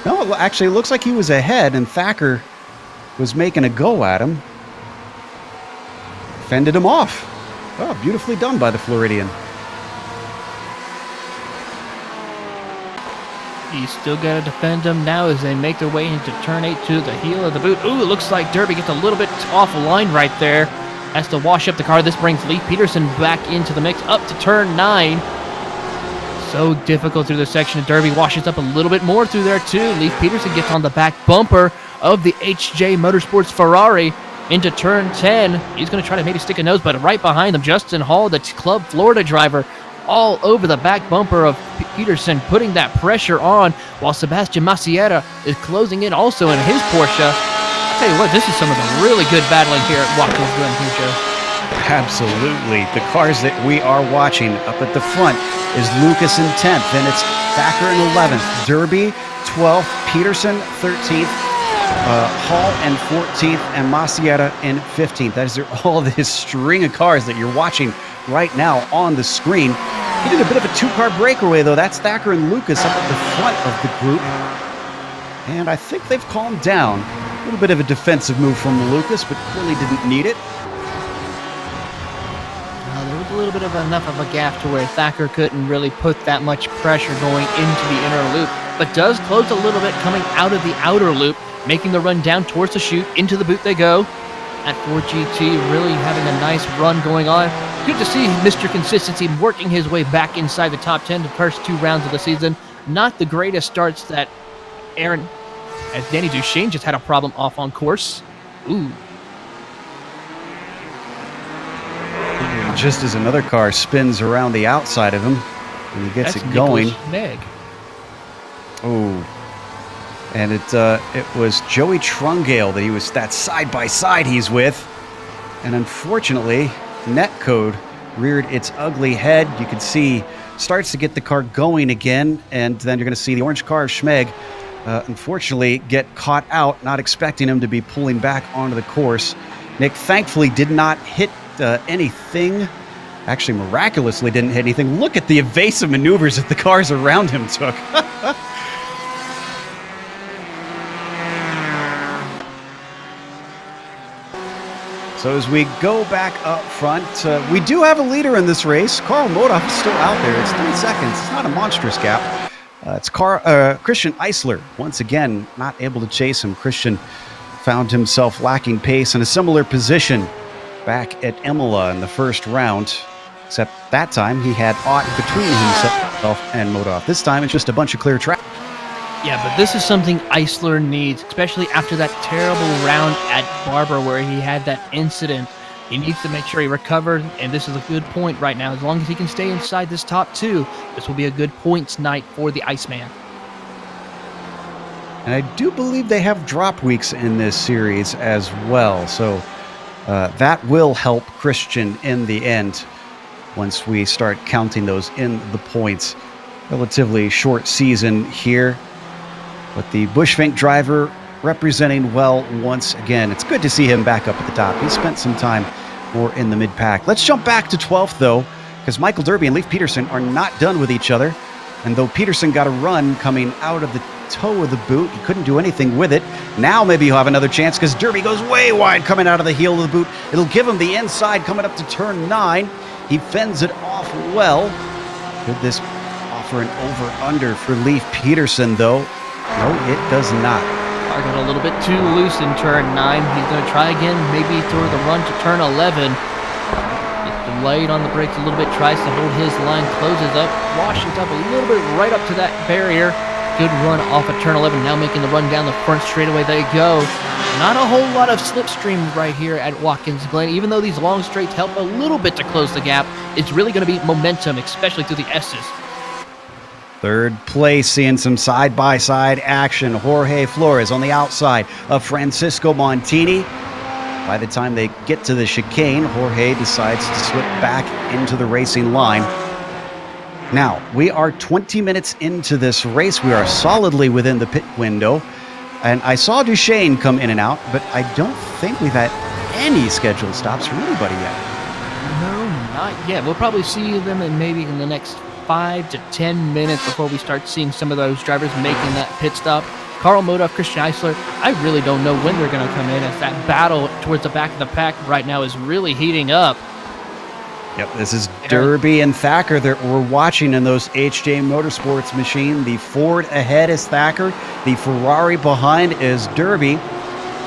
No, actually, it looks like he was ahead, and Thacker was making a go at him. Fended him off. Oh, beautifully done by the Floridian. He's still got to defend him now as they make their way into turn 8 to the heel of the boot. Ooh, it looks like Derby gets a little bit off the line right there. Has to wash up the car. This brings Leif Peterson back into the mix up to turn 9. So difficult through this section. Derby washes up a little bit more through there too. Leif Peterson gets on the back bumper of the HJ Motorsports Ferrari into turn 10. He's going to try to maybe stick a nose, but right behind him, Justin Hall, the Club Florida driver, all over the back bumper of Peterson, putting that pressure on, while Sebastian Maciera is closing in also in his Porsche. I'll tell you what, this is some of the really good battling here at Watkins Glen here, Joe. Absolutely. The cars that we are watching up at the front is Lucas in 10th, then it's Thacker in 11th, Derby 12th, Peterson 13th, Hall in 14th, and Maciera in 15th. That is all this string of cars that you're watching right now on the screen. He did a bit of a 2-car breakaway, though. That's Thacker and Lucas up at the front of the group. And I think they've calmed down. A little bit of a defensive move from Lucas, but really didn't need it. There was a little bit of enough of a gap to where Thacker couldn't really put that much pressure going into the inner loop, but does close a little bit coming out of the outer loop, making the run down towards the chute. Into the boot they go. At 4GT, really having a nice run going on. Good to see Mr. Consistency working his way back inside the top 10 the first 2 rounds of the season. Not the greatest starts that as Danny Duchesne just had a problem off on course. Ooh. Just as another car spins around the outside of him, and he gets it going. Oh. And it was Joey Trungale that side-by-side he's with. And unfortunately, Netcode reared its ugly head. You can see starts to get the car going again, and then you're going to see the orange car of Schmeg unfortunately get caught out, not expecting him to be pulling back onto the course. Nick thankfully did not hit anything. Actually, miraculously didn't hit anything. Look at the evasive maneuvers that the cars around him took. So as we go back up front, we do have a leader in this race. Karl Modaf is still out there. It's 3 seconds. It's not a monstrous gap. It's Christian Eisler, once again, not able to chase him. Christian found himself lacking pace in a similar position back at Imola in the first round, except that time he had aught between himself and Modaf. This time it's just a bunch of clear track. Yeah, but this is something Eisler needs, especially after that terrible round at Barber where he had that incident. He needs to make sure he recovered, and this is a good point right now. As long as he can stay inside this top 2, this will be a good points night for the Iceman. And I do believe they have drop weeks in this series as well, so that will help Christian in the end once we start counting those in the points. Relatively short season here, but the Bushfink driver representing well once again. It's good to see him back up at the top. He spent some time more in the mid-pack. Let's jump back to 12th, though, because Michael Derby and Leif Peterson are not done with each other. And though Peterson got a run coming out of the toe of the boot, he couldn't do anything with it. Now maybe he'll have another chance because Derby goes way wide coming out of the heel of the boot. It'll give him the inside coming up to turn 9. He fends it off well. Could this offer an over-under for Leif Peterson, though? No, it does not. Car got a little bit too loose in turn 9. He's going to try again, maybe throw the run to turn 11. Gets delayed on the brakes a little bit, tries to hold his line, closes up, washes up a little bit right up to that barrier. Good run off of turn 11, now making the run down the front straightaway. They go. Not a whole lot of slipstream right here at Watkins Glen. Even though these long straights help a little bit to close the gap, it's really going to be momentum, especially through the S's. Third place, seeing some side-by-side action. Jorge Flores on the outside of Francisco Montini. By the time they get to the chicane, Jorge decides to slip back into the racing line. Now, we are 20 minutes into this race. We are solidly within the pit window. And I saw Duchesne come in and out, but I don't think we've had any scheduled stops from anybody yet. No, not yet. We'll probably see them in the next 5 to 10 minutes before we start seeing some of those drivers making that pit stop. Karl Modaf, Christian Eisler, I really don't know when they're going to come in, as that battle towards the back of the pack right now is really heating up. Yep, this is Derby and Thacker that we're watching in those HJ Motorsports machine. The Ford ahead is Thacker. The Ferrari behind is Derby.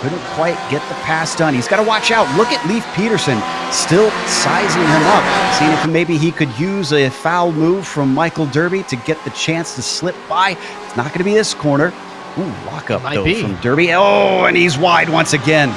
Couldn't quite get the pass done. He's got to watch out. Look at Leif Peterson still sizing him up, seeing if maybe he could use a foul move from Michael Derby to get the chance to slip by. It's not going to be this corner. Ooh, lockup though from Derby. Oh, and he's wide once again.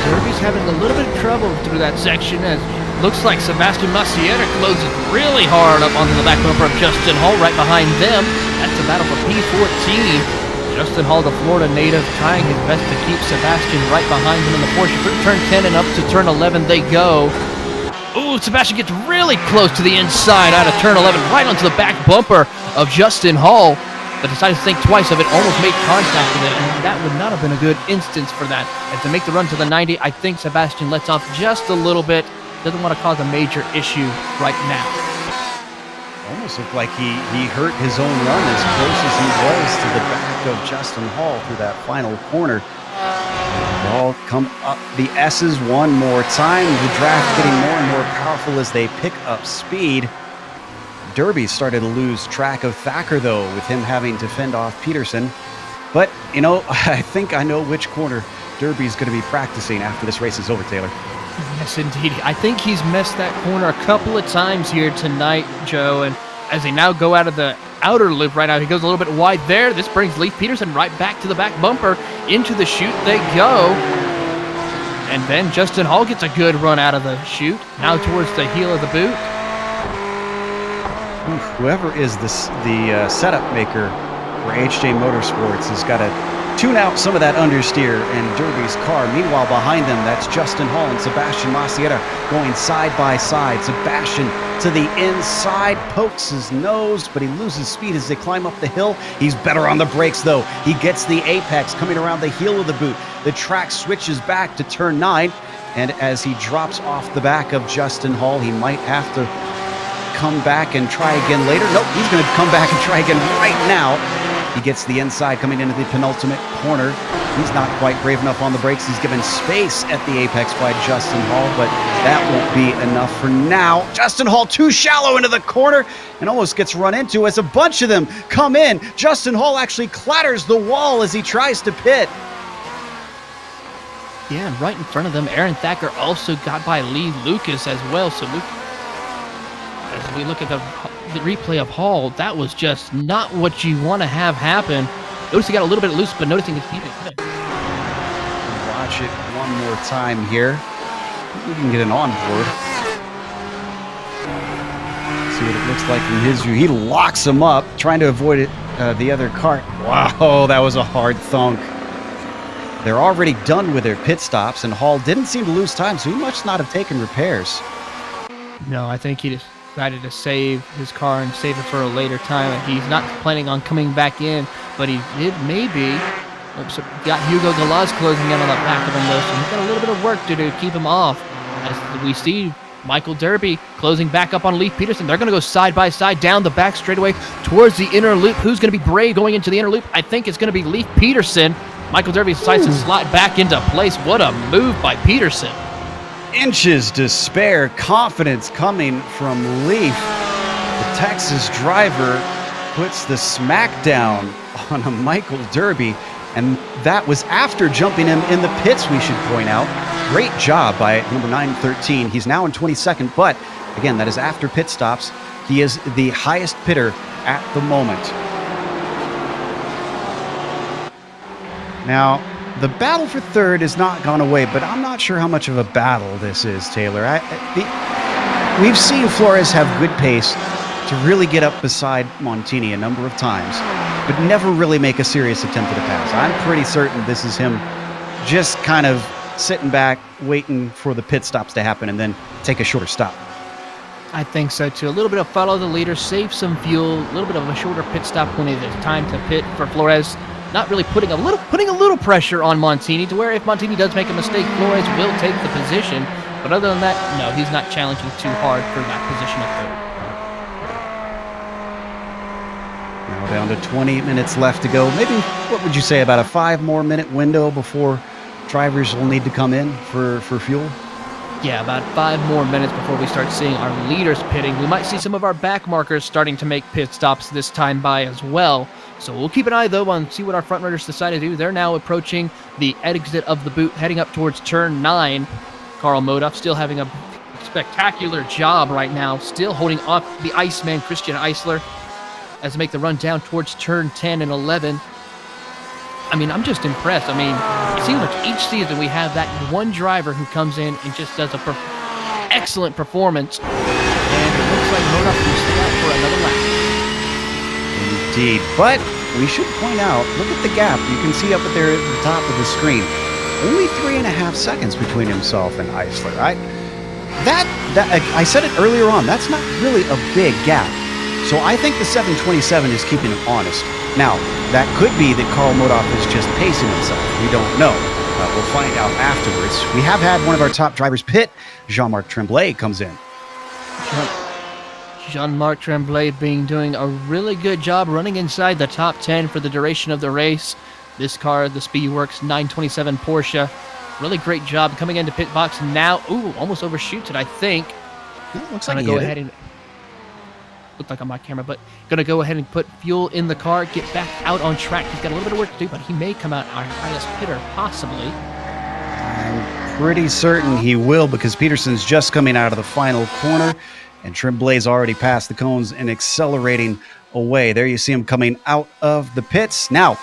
Derby's having a little bit of trouble through that section, as looks like Sebastian Maciera closes really hard up onto the back bumper of Justin Hall right behind them. That's the battle for P14. Justin Hall, the Florida native, trying his best to keep Sebastian right behind him in the Porsche. Through turn 10 and up to turn 11 they go. Ooh, Sebastian gets really close to the inside out of turn 11, right onto the back bumper of Justin Hall, but decided to think twice of it, almost made contact with it, and that would not have been a good instance for that. And to make the run to the 90, I think Sebastian lets off just a little bit. Doesn't want to cause a major issue right now. Almost looked like he hurt his own run as close as he was to the back of Justin Hall through that final corner. Hall come up the S's one more time. The draft getting more and more powerful as they pick up speed. Derby started to lose track of Thacker, though, with him having to fend off Peterson. But, you know, I think I know which corner Derby's going to be practicing after this race is over, Taylor. Yes, indeed. I think he's missed that corner a couple of times here tonight, Joe, and as they now go out of the outer loop right now. He goes a little bit wide there. This brings Leif Peterson right back to the back bumper. Into the chute they go. And then Justin Hall gets a good run out of the chute. Now towards the heel of the boot. Whoever is the setup maker for HJ Motorsports has got to tune out some of that understeer in Derby's car. Meanwhile, behind them, that's Justin Hall and Sebastian Maciera going side by side. Sebastian to the inside, pokes his nose, but he loses speed as they climb up the hill. He's better on the brakes, though. He gets the apex coming around the heel of the boot. The track switches back to turn 9, and as he drops off the back of Justin Hall, he might have to come back and try again later. Nope, he's going to come back and try again right now. He gets the inside coming into the penultimate corner. He's not quite brave enough on the brakes. He's given space at the apex by Justin Hall, but that won't be enough for now. Justin Hall too shallow into the corner and almost gets run into as a bunch of them come in. Justin Hall actually clatters the wall as he tries to pit. Yeah, and right in front of them, Aaron Thacker also got by Lee Lucas as well. So as we look at the replay of Hall, that was just not what you want to have happen. Notice he got a little bit loose, but noticing his feet. Watch it one more time here. We can get an onboard. See what it looks like from his view. He locks him up, trying to avoid it, the other car. Wow, that was a hard thunk. They're already done with their pit stops, and Hall didn't seem to lose time, so he must not have taken repairs. No, I think he decided to save his car and save it for a later time. He's not planning on coming back in, but he did maybe. Oops, got Hugo Galaz closing in on the back of him, though, so he's got a little bit of work to do to keep him off. As we see Michael Derby closing back up on Leif Peterson. They're going to go side by side down the back straightaway towards the inner loop. Who's going to be brave going into the inner loop? I think it's going to be Leif Peterson. Michael Derby decides to slide back into place. What a move by Peterson. Inches to spare, confidence coming from Leif. The Texas driver puts the smackdown on a Michael Derby, and that was after jumping him in the pits, we should point out. Great job by number 913. He's now in 22nd, but again, that is after pit stops. He is the highest pitter at the moment. Now, the battle for third has not gone away, but I'm not sure how much of a battle this is, Taylor. We've seen Flores have good pace to really get up beside Montini a number of times, but never really make a serious attempt at a pass. I'm pretty certain this is him just kind of sitting back, waiting for the pit stops to happen, and then take a shorter stop. I think so, too. A little bit of follow the leader, save some fuel, a little bit of a shorter pit stop when it is time to pit for Flores. Not really putting a little pressure on Montini to where if Montini does make a mistake, Flores will take the position. But other than that, no, he's not challenging too hard for that position of third. Now down to 20 minutes left to go. Maybe, what would you say, about a 5 more minute window before drivers will need to come in for fuel? Yeah, about 5 more minutes before we start seeing our leaders pitting. We might see some of our back markers starting to make pit stops this time by as well. So we'll keep an eye, though, on see what our front runners decide to do. They're now approaching the exit of the boot, heading up towards turn 9. Carl Modoff still having a spectacular job right now, still holding off the Iceman, Christian Eisler, as they make the run down towards turn 10 and 11. I mean, I'm just impressed. I mean, it seems like each season we have that one driver who comes in and just does a excellent performance. And it looks like Modoff will stay out for another lap. Indeed, but we should point out, look at the gap. You can see up at there at the top of the screen. Only 3.5 seconds between himself and Eisler. I said it earlier on, that's not really a big gap. So I think the 727 is keeping him honest. Now, that could be that Carl Modoff is just pacing himself. We don't know. We'll find out afterwards. We have had one of our top drivers pit. Jean-Marc Tremblay comes in. Jean-Marc Tremblay doing a really good job running inside the top 10 for the duration of the race. This car, the Speedworks 927 Porsche, really great job coming into pit box now. Ooh, almost overshoots it, I think. It looks like go ahead and looked like on my camera, but gonna go ahead and put fuel in the car, get back out on track. He's got a little bit of work to do, but he may come out our highest pitter, possibly. I'm pretty certain he will, because Peterson's just coming out of the final corner. And Tremblay's already passed the cones and accelerating away. There you see him coming out of the pits. Now,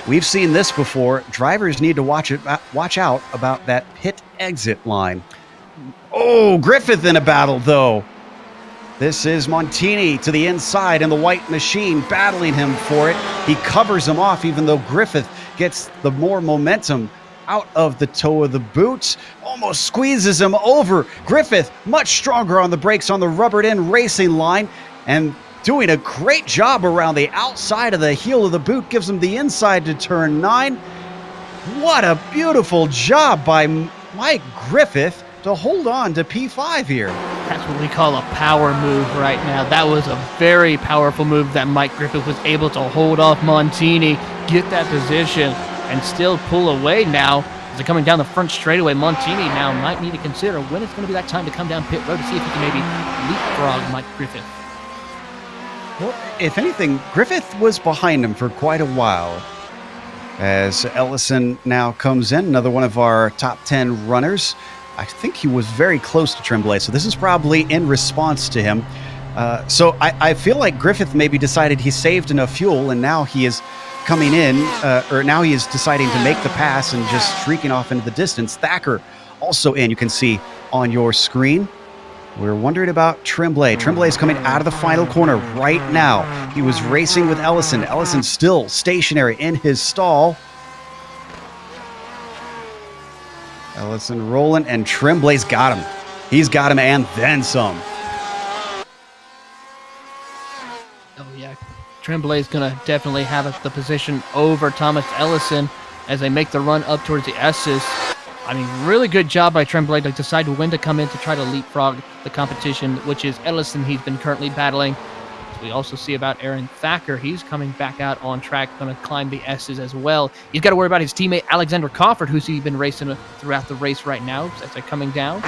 we've seen this before. Drivers need to watch out about that pit exit line. Oh, Griffith in a battle, though. This is Montini to the inside in the white machine, battling him for it. He covers him off, even though Griffith gets the more momentum out of the toe of the boot. Almost squeezes him over. Griffith, much stronger on the brakes on the rubbered-in racing line, and doing a great job around the outside of the heel of the boot. Gives him the inside to turn 9. What a beautiful job by Mike Griffith to hold on to P5 here. That's what we call a power move right now. That was a very powerful move that Mike Griffith was able to hold off Montini, get that position, and still pull away now. As they're coming down the front straightaway, Montini now might need to consider when it's going to be that time to come down pit road to see if he can maybe leapfrog Mike Griffith. Well, if anything, Griffith was behind him for quite a while. As Ellison now comes in, another one of our top 10 runners. I think he was very close to Tremblay, so this is probably in response to him. So I feel like Griffith maybe decided he saved enough fuel, and now he is coming in, or now he is deciding to make the pass and just streaking off into the distance. Thacker also in, you can see on your screen. We're wondering about Tremblay. Tremblay is coming out of the final corner right now. He was racing with Ellison. Ellison still stationary in his stall. Ellison rolling, and Tremblay's got him. He's got him and then some. Oh, yeah. Tremblay's going to definitely have the position over Thomas Ellison as they make the run up towards the S's. I mean, really good job by Tremblay to decide when to come in to try to leapfrog the competition, which is Ellison he's been currently battling. We also see about Aaron Thacker. He's coming back out on track, going to climb the S's as well. He's got to worry about his teammate Alexander Crawford, who's been racing throughout the race right now as they're coming down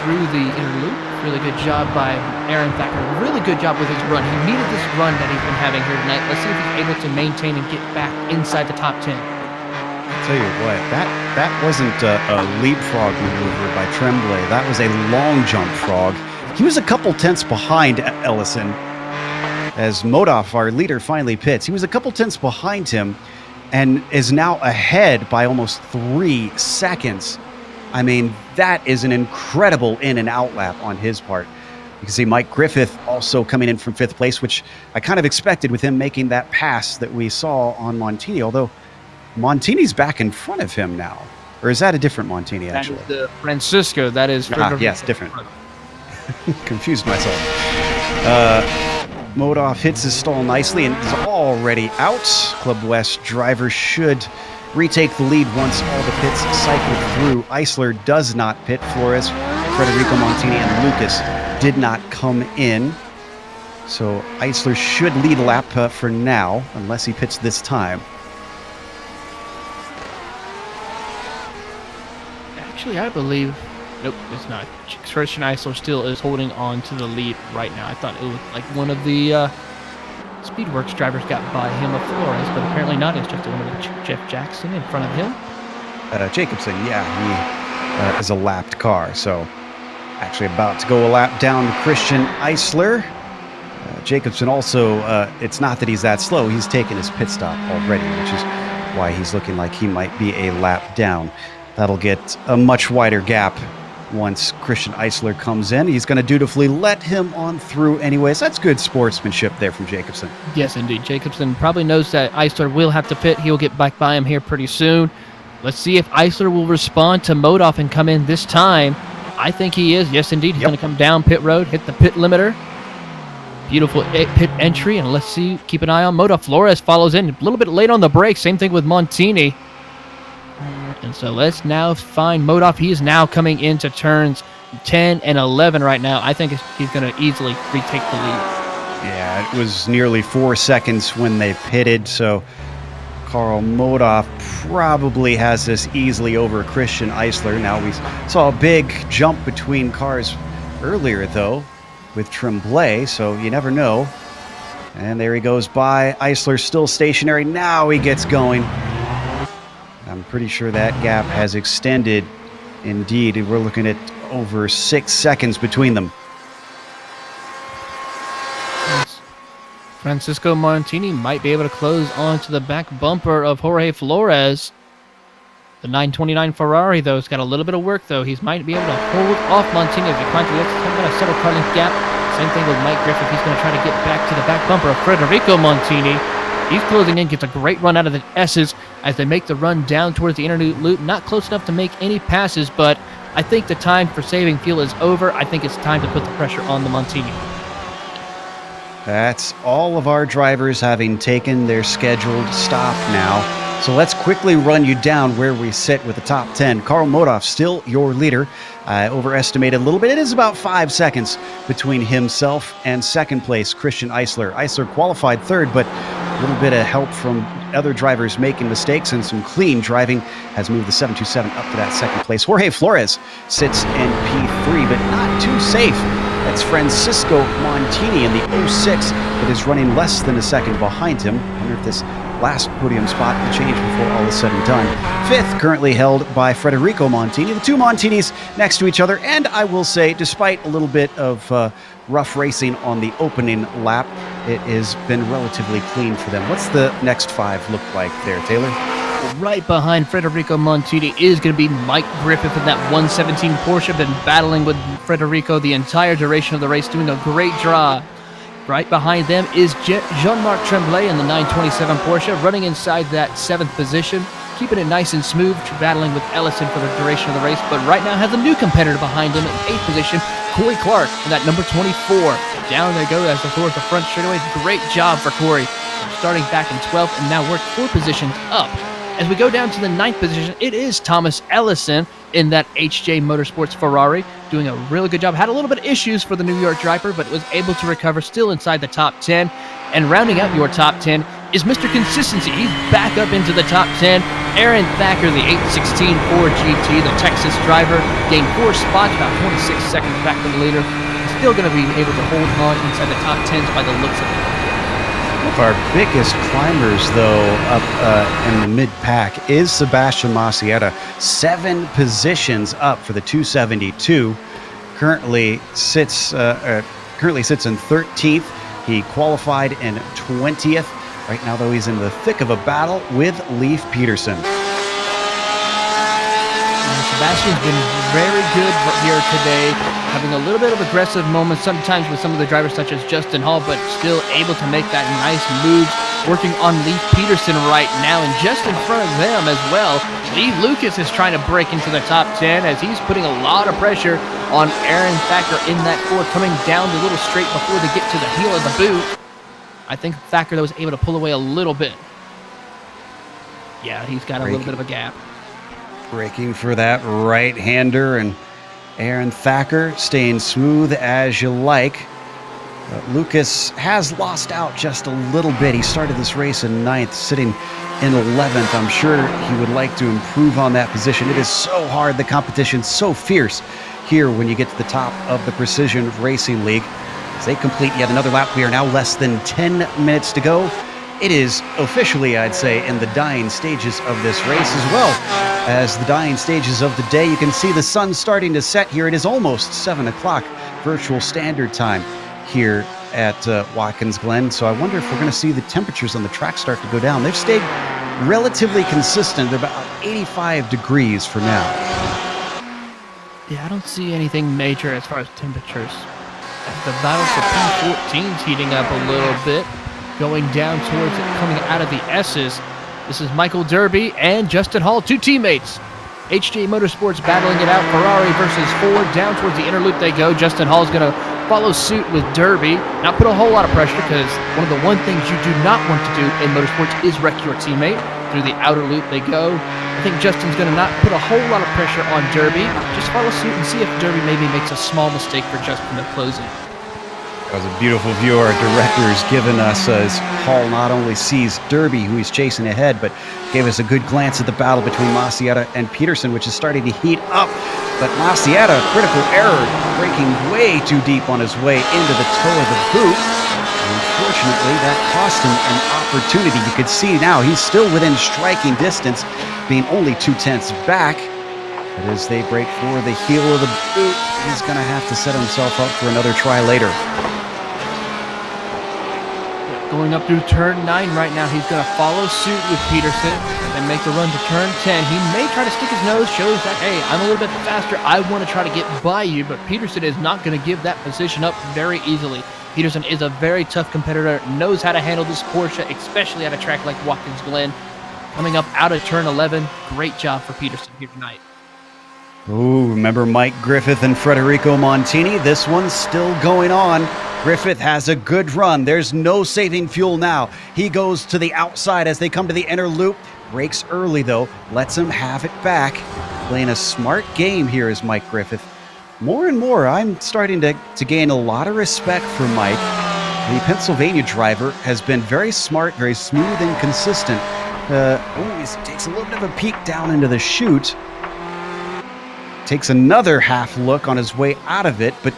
through the inner loop. Really good job by Aaron Thacker. Really good job with his run. He needed this run that he's been having here tonight. Let's see if he's able to maintain and get back inside the top 10. I'll tell you what, that wasn't a leapfrog maneuver by Tremblay. That was a long jump frog. He was a couple tenths behind Ellison as Modoff, our leader, finally pits. He was a couple tenths behind him and is now ahead by almost 3 seconds. I mean, that is an incredible in and out lap on his part. You can see Mike Griffith also coming in from 5th place, which I kind of expected with him making that pass that we saw on Montini, although Montini's back in front of him now. Or is that a different Montini, actually? That is the Francisco. That is... yes, different. Confused myself. Modoff hits his stall nicely and is already out. Club West driver should retake the lead once all the pits cycled through. Eisler does not pit. Flores, Federico Montini, and Lucas did not come in. So Eisler should lead a lap for now, unless he pits this time. Actually, I believe... Nope, it's not. Christian Eisler still is holding on to the lead right now. I thought it was like one of the Speedworks drivers got by him of Flores, but apparently not. It's just one of Jeff Jackson in front of him. Jacobson, yeah, he is a lapped car. So actually about to go a lap down to Christian Eisler. Jacobson also, it's not that he's that slow. He's taken his pit stop already, which is why he's looking like he might be a lap down. That'll get a much wider gap once Christian Eisler comes in. He's going to dutifully let him on through anyways. That's good sportsmanship there from Jacobson. Yes, indeed. Jacobson probably knows that Eisler will have to pit. He'll get back by him here pretty soon. Let's see if Eisler will respond to Modoff and come in this time. I think he is. Yes, indeed. He's going to come down pit road, hit the pit limiter. Beautiful pit entry, and let's see. Keep an eye on Modoff. Flores follows in. A little bit late on the brake. Same thing with Montini. And so let's now find Modoff. He is now coming into turns 10 and 11 right now. I think he's going to easily retake the lead. Yeah, it was nearly 4 seconds when they pitted, so Karl Modoff probably has this easily over Christian Eisler. Now, we saw a big jump between cars earlier, though, with Tremblay, so you never know. And there he goes by. Eisler still stationary. Now he gets going. I'm pretty sure that gap has extended. Indeed, we're looking at over 6 seconds between them. Francisco Montini might be able to close onto the back bumper of Jorge Flores. The 929 Ferrari, though, has got a little bit of work, though. He might be able to hold off Montini as he climbs to the a subtle car length gap. Same thing with Mike Griffith. He's going to try to get back to the back bumper of Federico Montini. He's closing in, gets a great run out of the S's as they make the run down towards the inner loop. Not close enough to make any passes, but I think the time for saving fuel is over. I think it's time to put the pressure on the Montini. That's all of our drivers having taken their scheduled stop now. So let's quickly run you down where we sit with the top 10. Karl Modhoff, still your leader. Overestimated a little bit. It is about 5 seconds between himself and second place, Christian Eisler. Eisler qualified third, but a little bit of help from other drivers making mistakes and some clean driving has moved the 727 up to that second place. Jorge Flores sits in P3, but not too safe. That's Francisco Montini in the 06 that is running less than a second behind him. I wonder if this last podium spot will change before all is said and done. Fifth currently held by Federico Montini. The two Montinis next to each other, and I will say, despite a little bit of rough racing on the opening lap, it has been relatively clean for them. What's the next five look like there, Taylor? Right behind Federico Montini is going to be Mike Griffith in that 117 Porsche. Been battling with Federico the entire duration of the race, doing a great job. Right behind them is Jean-Marc Tremblay in the 927 Porsche, running inside that 7th position, keeping it nice and smooth, battling with Ellison for the duration of the race, but right now has a new competitor behind him in 8th position, Corey Clark in that number 24. Down they go as they towards the front straightaway. Great job for Corey, starting back in 12th and now worked 4 positions up. As we go down to the 9th position, it is Thomas Ellison in that HJ Motorsports Ferrari, doing a really good job. Had a little bit of issues for the New York driver, but was able to recover, still inside the top 10. And rounding out your top 10 is Mr. Consistency. He's back up into the top 10. Aaron Thacker, the 816 Ford GT, the Texas driver, gained 4 spots, about 26 seconds back from the leader. Still going to be able to hold on inside the top 10s by the looks of it. One of our biggest climbers, though, up in the mid-pack is Sebastian Macieta. 7 positions up for the 272. Currently sits in 13th. He qualified in 20th. Right now, though, he's in the thick of a battle with Leif Peterson. Sebastian's been very good here today, having a little bit of aggressive moments sometimes with some of the drivers such as Justin Hall, but still able to make that nice move, working on Leif Peterson right now, and just in front of them as well, Lee Lucas is trying to break into the top 10 as he's putting a lot of pressure on Aaron Thacker in that Ford, coming down the little straight before they get to the heel of the boot. I think Thacker, though, was able to pull away a little bit. Yeah, he's got a little bit of a gap. Breaking for that right-hander, and Aaron Thacker staying smooth as you like. Lucas has lost out just a little bit. He started this race in 9th, sitting in 11th. I'm sure he would like to improve on that position. It is so hard. The competition's so fierce here when you get to the top of the Precision Racing League. As they complete yet another lap, we are now less than 10 minutes to go. It is officially, I'd say, in the dying stages of this race as well as the dying stages of the day. You can see the sun starting to set here. It is almost 7 o'clock virtual standard time here at Watkins Glen. So I wonder if we're going to see the temperatures on the track start to go down. They've stayed relatively consistent, about 85 degrees for now. Yeah, I don't see anything major as far as temperatures. The battle for P14 is heating up a little bit, going down towards it, coming out of the S's. This is Michael Derby and Justin Hall, 2 teammates. HJ Motorsports battling it out. Ferrari versus Ford. Down towards the inner loop they go. Justin Hall's going to follow suit with Derby. Not put a whole lot of pressure, because one things you do not want to do in motorsports is wreck your teammate. Through the outer loop they go. I think Justin's going to not put a whole lot of pressure on Derby. Just follow suit and see if Derby maybe makes a small mistake for Justin to close in. That was a beautiful view our director's given us as Hall not only sees Derby, who he's chasing ahead, but gave us a good glance at the battle between Macieta and Peterson, which is starting to heat up. But Macieta, critical error, breaking way too deep on his way into the toe of the boot. Unfortunately, that cost him an opportunity. You could see now he's still within striking distance, being only 2 tenths back. But as they break for the heel of the boot, he's going to have to set himself up for another try later. Going up through turn 9 right now, he's going to follow suit with Peterson and make the run to turn 10. He may try to stick his nose, shows that, hey, I'm a little bit faster. I want to try to get by you, but Peterson is not going to give that position up very easily. Peterson is a very tough competitor, knows how to handle this Porsche, especially at a track like Watkins Glen. Coming up out of turn 11, great job for Peterson here tonight. Ooh, remember Mike Griffith and Federico Montini? This one's still going on. Griffith has a good run. There's no saving fuel now. He goes to the outside as they come to the inner loop. Brakes early, though. Lets him have it back. Playing a smart game here is Mike Griffith. More and more, I'm starting to gain a lot of respect for Mike. The Pennsylvania driver has been very smart, very smooth and consistent. He takes a little bit of a peek down into the chute. Takes another half look on his way out of it, but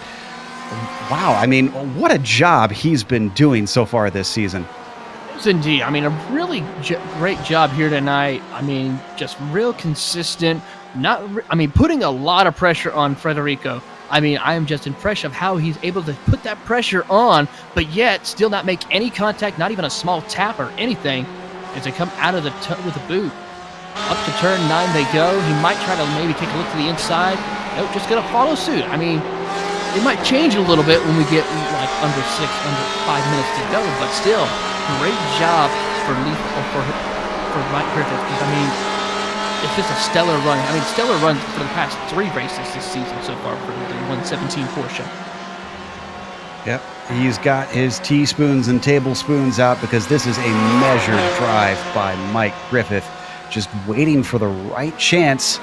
wow, I mean, what a job he's been doing so far this season. Yes, indeed. I mean, a really great job here tonight. I mean, just real consistent. Putting a lot of pressure on Federico. I mean, I am just impressed of how he's able to put that pressure on, but yet still not make any contact, not even a small tap or anything, as they come out of the with the boot. Up to turn 9 they go. He might try to maybe take a look to the inside. Nope, just going to follow suit. I mean, it might change a little bit when we get like under 5 minutes to go, but still, great job for Mike Griffith. I mean, it's just a stellar run. I mean, stellar runs for the past 3 races this season so far for the 117 Porsche. Yep, he's got his teaspoons and tablespoons out because this is a measured drive by Mike Griffith. Just waiting for the right chance,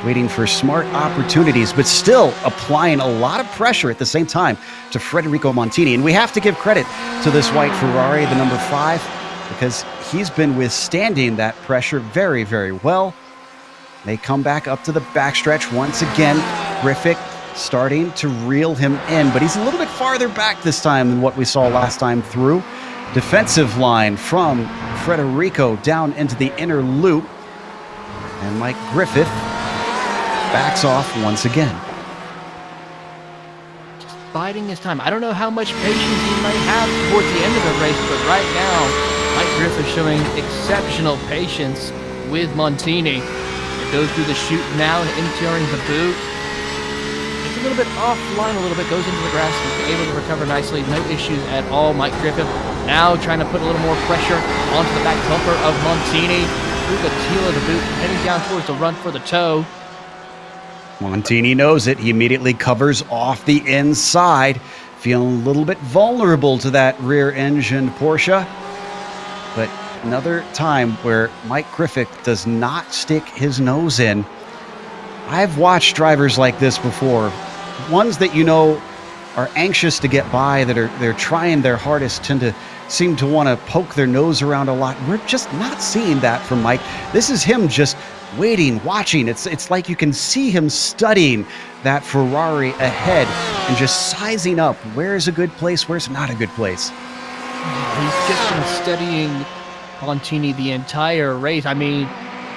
waiting for smart opportunities, but still applying a lot of pressure at the same time to Federico Montini. And we have to give credit to this white Ferrari, the number 5, because he's been withstanding that pressure very, very well. They come back up to the backstretch once again. Griffith starting to reel him in, but he's a little bit farther back this time than what we saw last time through. Defensive line from Federico down into the inner loop. And Mike Griffith backs off once again. Just biding his time. I don't know how much patience he might have towards the end of the race, but right now, Mike Griffith showing exceptional patience with Montini. It goes through the chute now, entering the boot. It's a little bit offline, a little bit, goes into the grass, and able to recover nicely. No issues at all. Mike Griffith now trying to put a little more pressure onto the back bumper of Montini through the heel of the boot, heading down towards the run for the toe. Montini knows it. He immediately covers off the inside, feeling a little bit vulnerable to that rear-engined Porsche. But another time where Mike Griffith does not stick his nose in. I've watched drivers like this before. Ones that you know are anxious to get by, that they're trying their hardest, tend to seem to want to poke their nose around a lot. We're just not seeing that from Mike. This is him just waiting, watching. It's like you can see him studying that Ferrari ahead and just sizing up where's a good place, where's not a good place. He's just been studying Montini the entire race. I mean,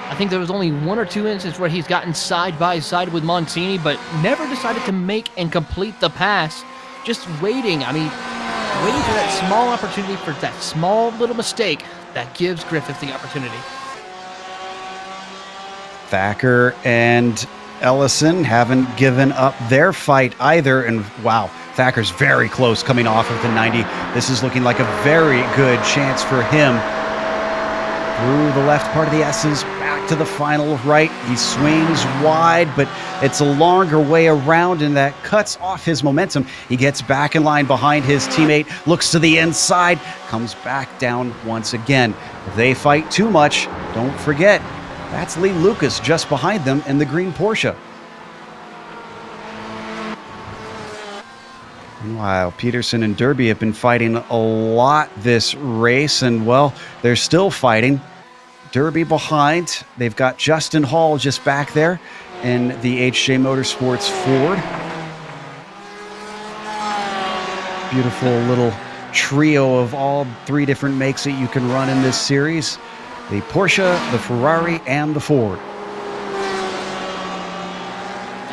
I think there was only 1 or 2 instances where he's gotten side by side with Montini, but never decided to make and complete the pass. Just waiting. I mean, waiting for that small opportunity, for that small little mistake that gives Griffith the opportunity. Thacker and Ellison haven't given up their fight either. And wow, Thacker's very close coming off of the 90. This is looking like a very good chance for him. Through the left part of the S's, back to the final right. He swings wide, but it's a longer way around, and that cuts off his momentum. He gets back in line behind his teammate, looks to the inside, comes back down once again. If they fight too much, don't forget, that's Lee Lucas just behind them in the green Porsche. Meanwhile, Peterson and Derby have been fighting a lot this race, and well, they're still fighting. Derby behind. They've got Justin Hall just back there in the HJ Motorsports Ford. Beautiful little trio of all 3 different makes that you can run in this series. The Porsche, the Ferrari, and the Ford.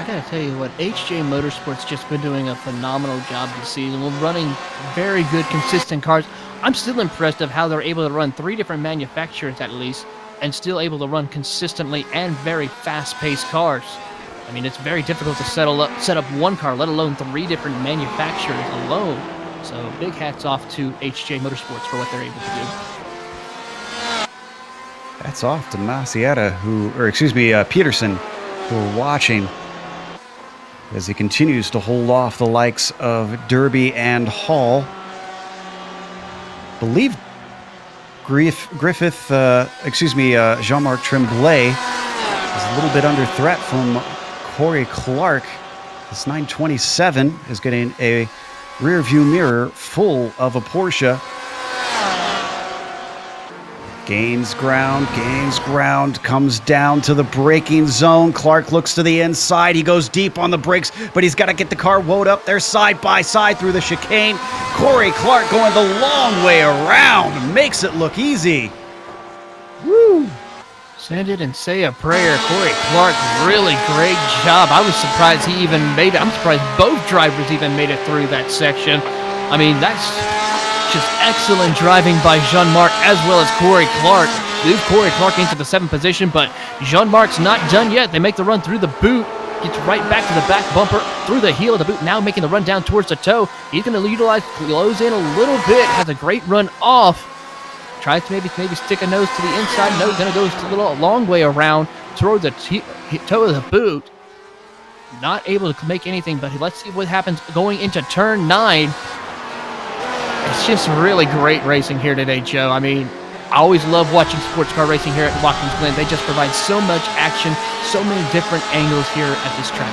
I gotta tell you what, HJ Motorsports just been doing a phenomenal job this season. We're running very good, consistent cars. I'm still impressed of how they're able to run 3 different manufacturers at least, and still able to run consistently and very fast-paced cars. I mean, it's very difficult to set up one car, let alone 3 different manufacturers alone. So big hats off to HJ Motorsports for what they're able to do. Hats off to Maciata, Peterson, who are watching as he continues to hold off the likes of Derby and Hall. Believe Jean-Marc Tremblay is a little bit under threat from Corey Clark. This 927 is getting a rear view mirror full of a Porsche. Gains ground, comes down to the braking zone. Clark looks to the inside. He goes deep on the brakes, but he's got to get the car woed up there side by side through the chicane. Corey Clark going the long way around. Makes it look easy. Woo! Send it and say a prayer. Corey Clark, really great job. I was surprised he even made it. I'm surprised both drivers even made it through that section. I mean, that's just excellent driving by Jean-Marc as well as Corey Clark. Move Corey Clark into the 7th position, but Jean-Marc's not done yet. They make the run through the boot. Gets right back to the back bumper, through the heel of the boot, now making the run down towards the toe. He's going to utilize, close in a little bit, has a great run off. Tries to maybe stick a nose to the inside. No, going to go a long way around toward the toe of the boot. Not able to make anything, but let's see what happens going into turn 9. It's just really great racing here today, Joe. I mean, I always love watching sports car racing here at Watkins Glen. They just provide so much action, so many different angles here at this track.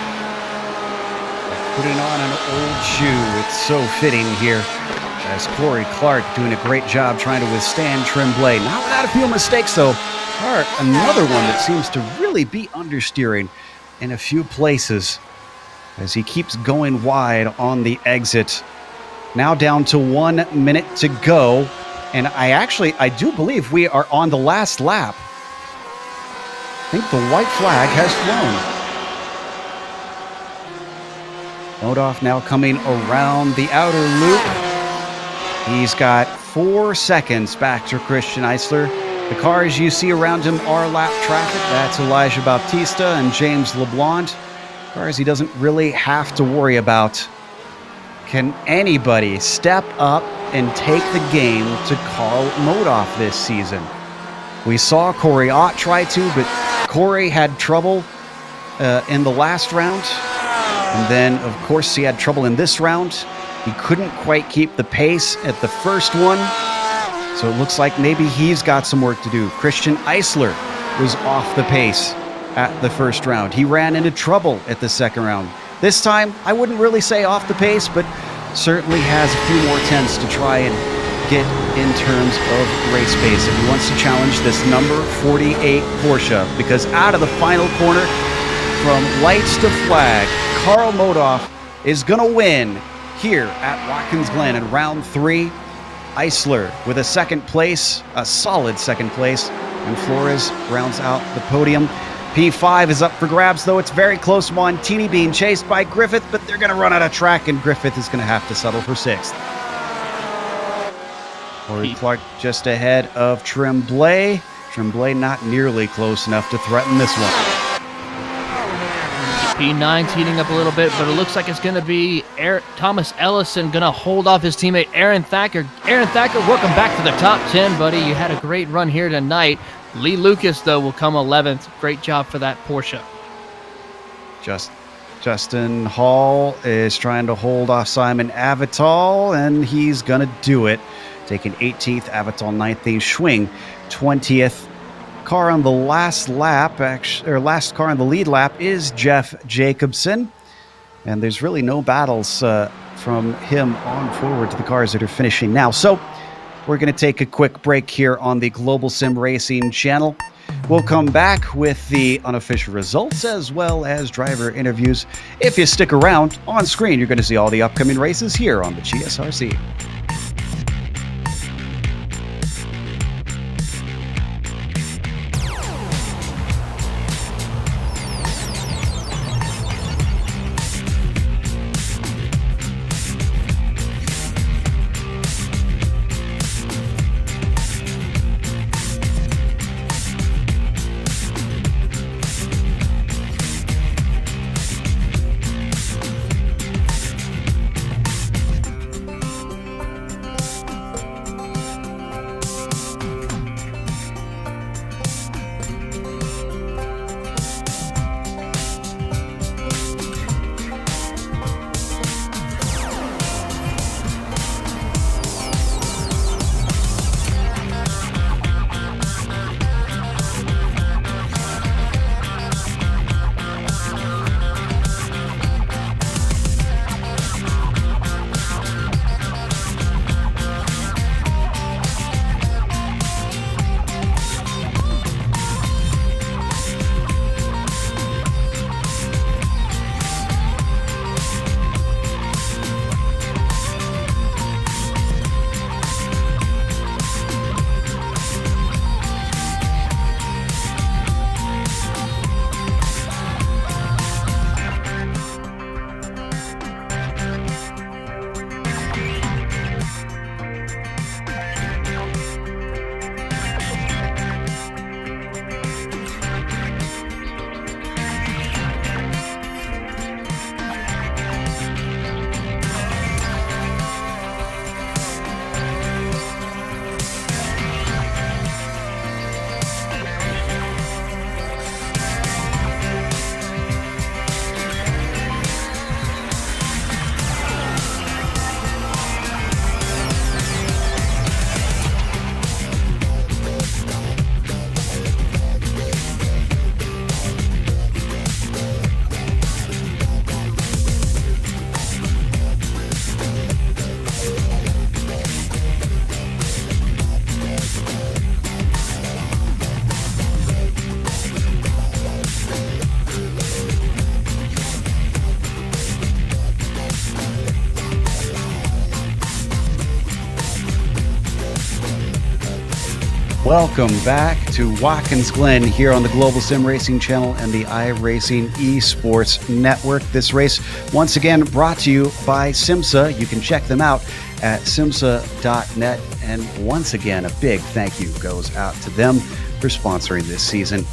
Putting on an old shoe. It's so fitting here. As Corey Clark doing a great job trying to withstand Tremblay. Not without a few mistakes, though. Clark, another one that seems to really be understeering in a few places as he keeps going wide on the exit. Now down to 1 minute to go. And I do believe we are on the last lap. I think the white flag has flown. Modoff now coming around the outer loop. He's got 4 seconds back to Christian Eisler. The cars you see around him are lap traffic. That's Elijah Bautista and James LeBlanc. Cars he doesn't really have to worry about. Can anybody step up and take the game to Carl Modoff this season? We saw Corey Ott try to, but Corey had trouble in the last round. And then, of course, he had trouble in this round. He couldn't quite keep the pace at the first one. So it looks like maybe he's got some work to do. Christian Eisler was off the pace at the first round. He ran into trouble at the second round. This time, I wouldn't really say off the pace, but certainly has a few more tenths to try and get in terms of race pace if he wants to challenge this number 48 Porsche. Because out of the final corner, from lights to flag, Carl Modoff is going to win here at Watkins Glen in round 3. Eisler with a second place, a solid second place, and Flores rounds out the podium. P5 is up for grabs, though it's very close. Montini being chased by Griffith, but they're going to run out of track, and Griffith is going to have to settle for 6th. Corey Clark just ahead of Tremblay. Tremblay not nearly close enough to threaten this one. P9's heating up a little bit, but it looks like it's going to be Thomas Ellison going to hold off his teammate Aaron Thacker. Aaron Thacker, welcome back to the top 10, buddy. You had a great run here tonight. Lee Lucas, though, will come 11th. Great job for that Porsche. Justin Hall is trying to hold off Simon Avital, and he's going to do it. Taking 18th, Avital 19th, Schwing 20th. Car on the last lap, last car on the lead lap is Jeff Jacobson. And there's really no battles from him on forward to the cars that are finishing now. So we're going to take a quick break here on the Global Sim Racing channel. We'll come back with the unofficial results as well as driver interviews. If you stick around, on screen, you're going to see all the upcoming races here on the GSRC. welcome back to Watkins Glen here on the Global Sim Racing Channel and the iRacing Esports Network. This race, once again, brought to you by Simsa. You can check them out at simsa.net. And once again, a big thank you goes out to them for sponsoring this season.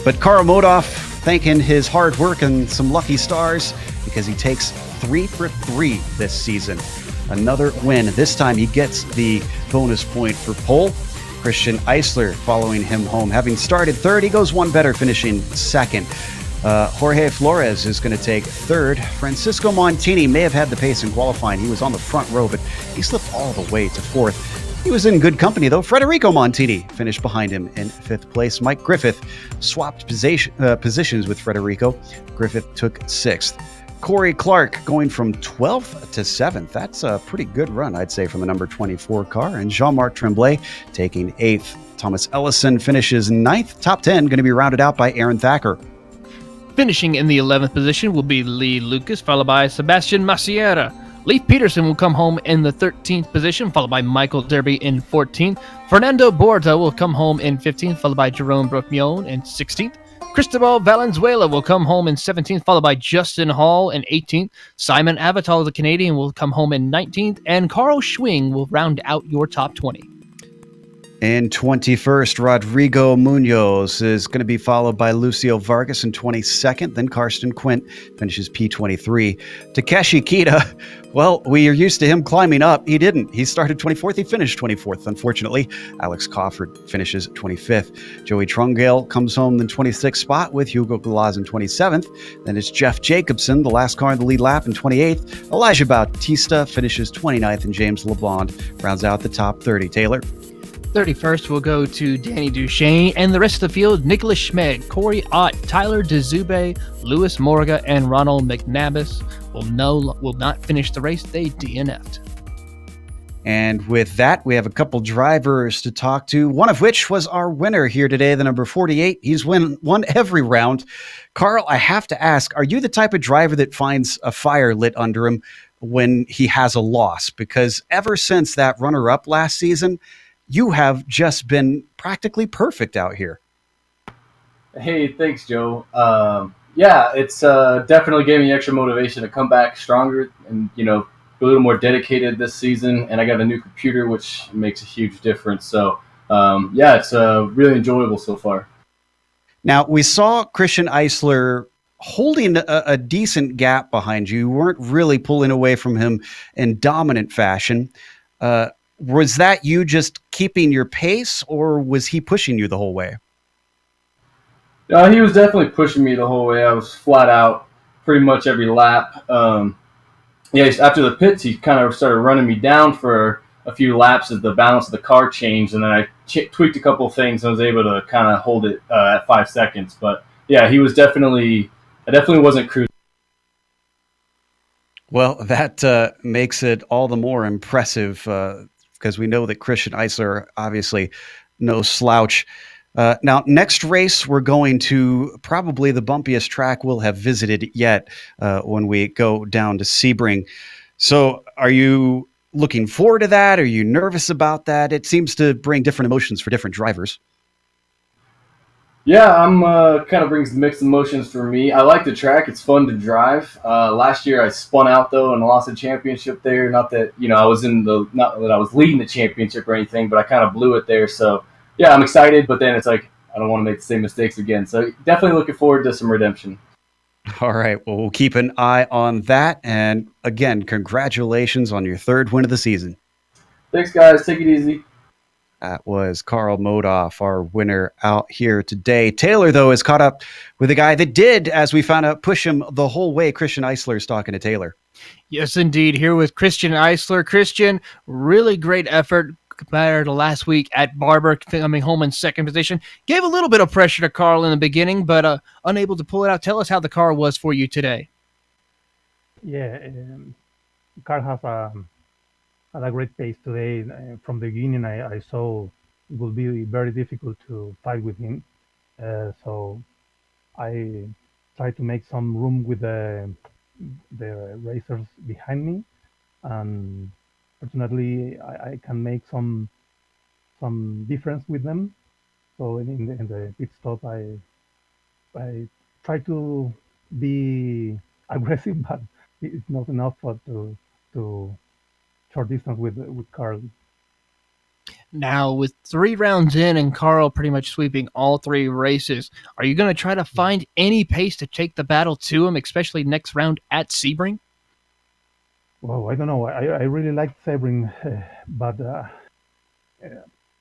But Karl Modoff thanking his hard work and some lucky stars because he takes 3 for 3 this season. Another win. This time he gets the bonus point for pole. Christian Eisler following him home. Having started third, he goes one better, finishing second. Jorge Flores is going to take third. Francisco Montini may have had the pace in qualifying. He was on the front row, but he slipped all the way to fourth. He was in good company, though. Federico Montini finished behind him in fifth place. Mike Griffith swapped positions with Federico. Griffith took sixth. Corey Clark going from 12th to 7th. That's a pretty good run, I'd say, from the number 24 car. And Jean-Marc Tremblay taking 8th. Thomas Ellison finishes 9th. Top 10 going to be rounded out by Aaron Thacker. Finishing in the 11th position will be Lee Lucas, followed by Sebastian Maciera. Leif Peterson will come home in the 13th position, followed by Michael Derby in 14th. Fernando Borda will come home in 15th, followed by Jerome Brocmion in 16th. Cristobal Valenzuela will come home in 17th, followed by Justin Hall in 18th. Simon Avatal, the Canadian, will come home in 19th, and Carl Schwing will round out your top 20. In 21st, Rodrigo Munoz is going to be followed by Lucio Vargas in 22nd. Then Karsten Quint finishes P23. Takeshi Kita, well, we are used to him climbing up. He didn't. He started 24th. He finished 24th, unfortunately. Alex Crawford finishes 25th. Joey Trungale comes home in 26th spot with Hugo Galaz in 27th. Then it's Jeff Jacobson, the last car in the lead lap, in 28th. Elijah Bautista finishes 29th, and James LeBlond rounds out the top 30. Taylor? 31st will go to Danny Duchesne, and the rest of the field, Nicholas Schmeg, Corey Ott, Tyler DeZube, Louis Morga, and Ronald McNabbis will not finish the race. They DNF'd. And with that, we have a couple drivers to talk to, one of which was our winner here today, the number 48. He's won every round. Karl, I have to ask, are you the type of driver that finds a fire lit under him when he has a loss? Because ever since that runner-up last season, you have just been practically perfect out here. Hey, thanks, Joe. Yeah, it's definitely gave me extra motivation to come back stronger and, be a little more dedicated this season. And I got a new computer, which makes a huge difference. So, yeah, it's really enjoyable so far. Now, we saw Christian Eisler holding a decent gap behind you. You weren't really pulling away from him in dominant fashion. Was that you just keeping your pace, or was he pushing you the whole way? He was definitely pushing me the whole way. I was flat out pretty much every lap. Yeah, after the pits, he kind of started running me down for a few laps as the balance of the car changed, and then I tweaked a couple of things and was able to kind of hold it at 5 seconds. But yeah, I definitely wasn't cruising. Well, that makes it all the more impressive because we know that Christian Eisler, obviously no slouch. Now, next race, we're going to probably the bumpiest track we'll have visited yet when we go down to Sebring. So are you looking forward to that? Are you nervous about that? It seems to bring different emotions for different drivers. Yeah, I'm kind of brings mixed emotions for me. I like the track; it's fun to drive. Last year, I spun out though and lost the championship there. Not that I was not that I was leading the championship or anything, but I kind of blew it there. So yeah, I'm excited, but then it's like I don't want to make the same mistakes again. So definitely looking forward to some redemption. All right, well, we'll keep an eye on that. And again, congratulations on your third win of the season. Thanks, guys. Take it easy. That was Karl Modoff, our winner out here today. Taylor, though, is caught up with a guy that did, as we found out, push him the whole way. Christian Eisler is talking to Taylor. Yes, indeed. Here with Christian Eisler. Christian, really great effort compared to last week at Barber, coming home in second position. Gave a little bit of pressure to Karl in the beginning, but unable to pull it out. Tell us how the car was for you today. Yeah, Karl has had a great pace today. From the beginning, I saw it would be very difficult to fight with him. So I tried to make some room with the racers behind me, and fortunately, I can make some some difference with them. So in the pit stop, I try to be aggressive, but it's not enough for to short distance with Carl. Now, with 3 rounds in and Carl pretty much sweeping all 3 races, are you going to try to find any pace to take the battle to him, especially next round at Sebring? Well, I don't know. I really like Sebring, but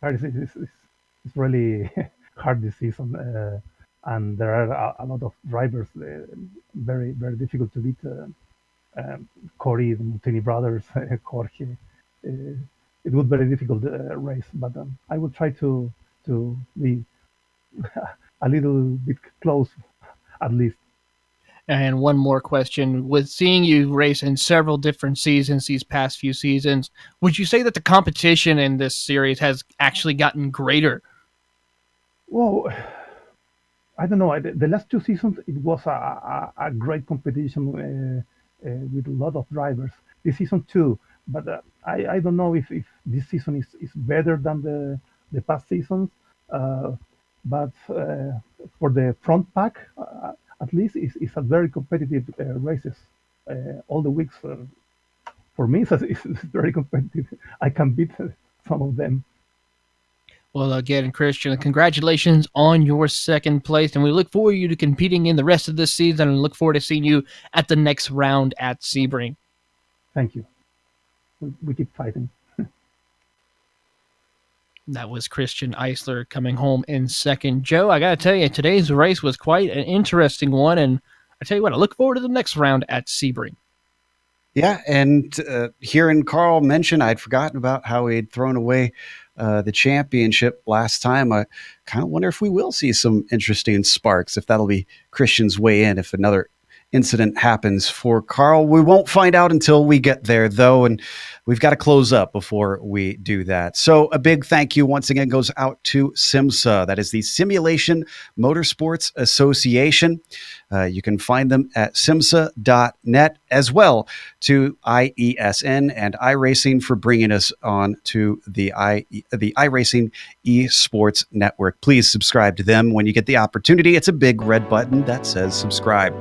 Paris is really hard this season, and there are a lot of drivers, very difficult to beat. Corey, the Montini brothers, Jorge. It would be a very difficult race, but I will try to be a little bit close, at least. And one more question. With seeing you race in several different seasons these past few seasons, would you say that the competition in this series has actually gotten greater? Well, I don't know. The last 2 seasons, it was a great competition with a lot of drivers. This season too, but I don't know if this season is better than the past seasons. But for the front pack, at least it's a very competitive races. All the weeks, for me, it's very competitive. I can beat some of them. Well, again, Christian, congratulations on your second place, and we look forward to you to competing in the rest of this season and look forward to seeing you at the next round at Sebring. Thank you. We keep fighting. That was Christian Eisler coming home in second. Joe, I got to tell you, today's race was quite an interesting one, and I tell you what, I look forward to the next round at Sebring. Yeah, and hearing Carl mention, I'd forgotten about how he'd thrown away the championship last time. I kind of wonder if we will see some interesting sparks, if that'll be Christian's way in, if another incident happens for Carl. We won't find out until we get there, though, and we've got to close up before we do that. So a big thank you once again goes out to SIMSA. That is the Simulation Motorsports Association. You can find them at simsa.net, as well to IESN and iRacing for bringing us on to the iRacing eSports Network. Please subscribe to them when you get the opportunity. It's a big red button that says subscribe.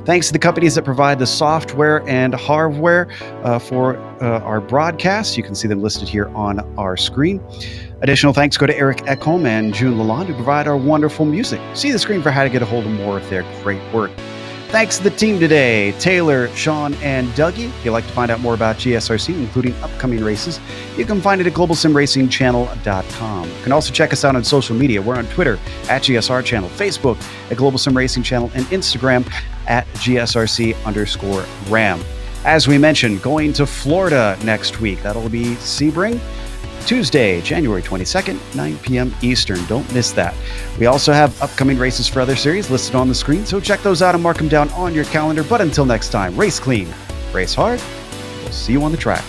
Thanks to the companies that provide the software and hardware for our broadcasts. You can see them listed here on our screen. Additional thanks go to Eric Ekholm and June Lalonde, who provide our wonderful music. See the screen for how to get a hold of more of their great work. Thanks to the team today, Taylor, Sean, and Dougie. If you'd like to find out more about GSRC, including upcoming races, you can find it at globalsimracingchannel.com. You can also check us out on social media. We're on Twitter at GSR Channel, Facebook at Global Sim Racing Channel, and Instagram at GSRC_RAM. As we mentioned, going to Florida next week. That'll be Sebring, Tuesday, January 22nd, 9 p.m. Eastern. Don't miss that. We also have upcoming races for other series listed on the screen, so check those out and mark them down on your calendar. But until next time, race clean, race hard. We'll see you on the track.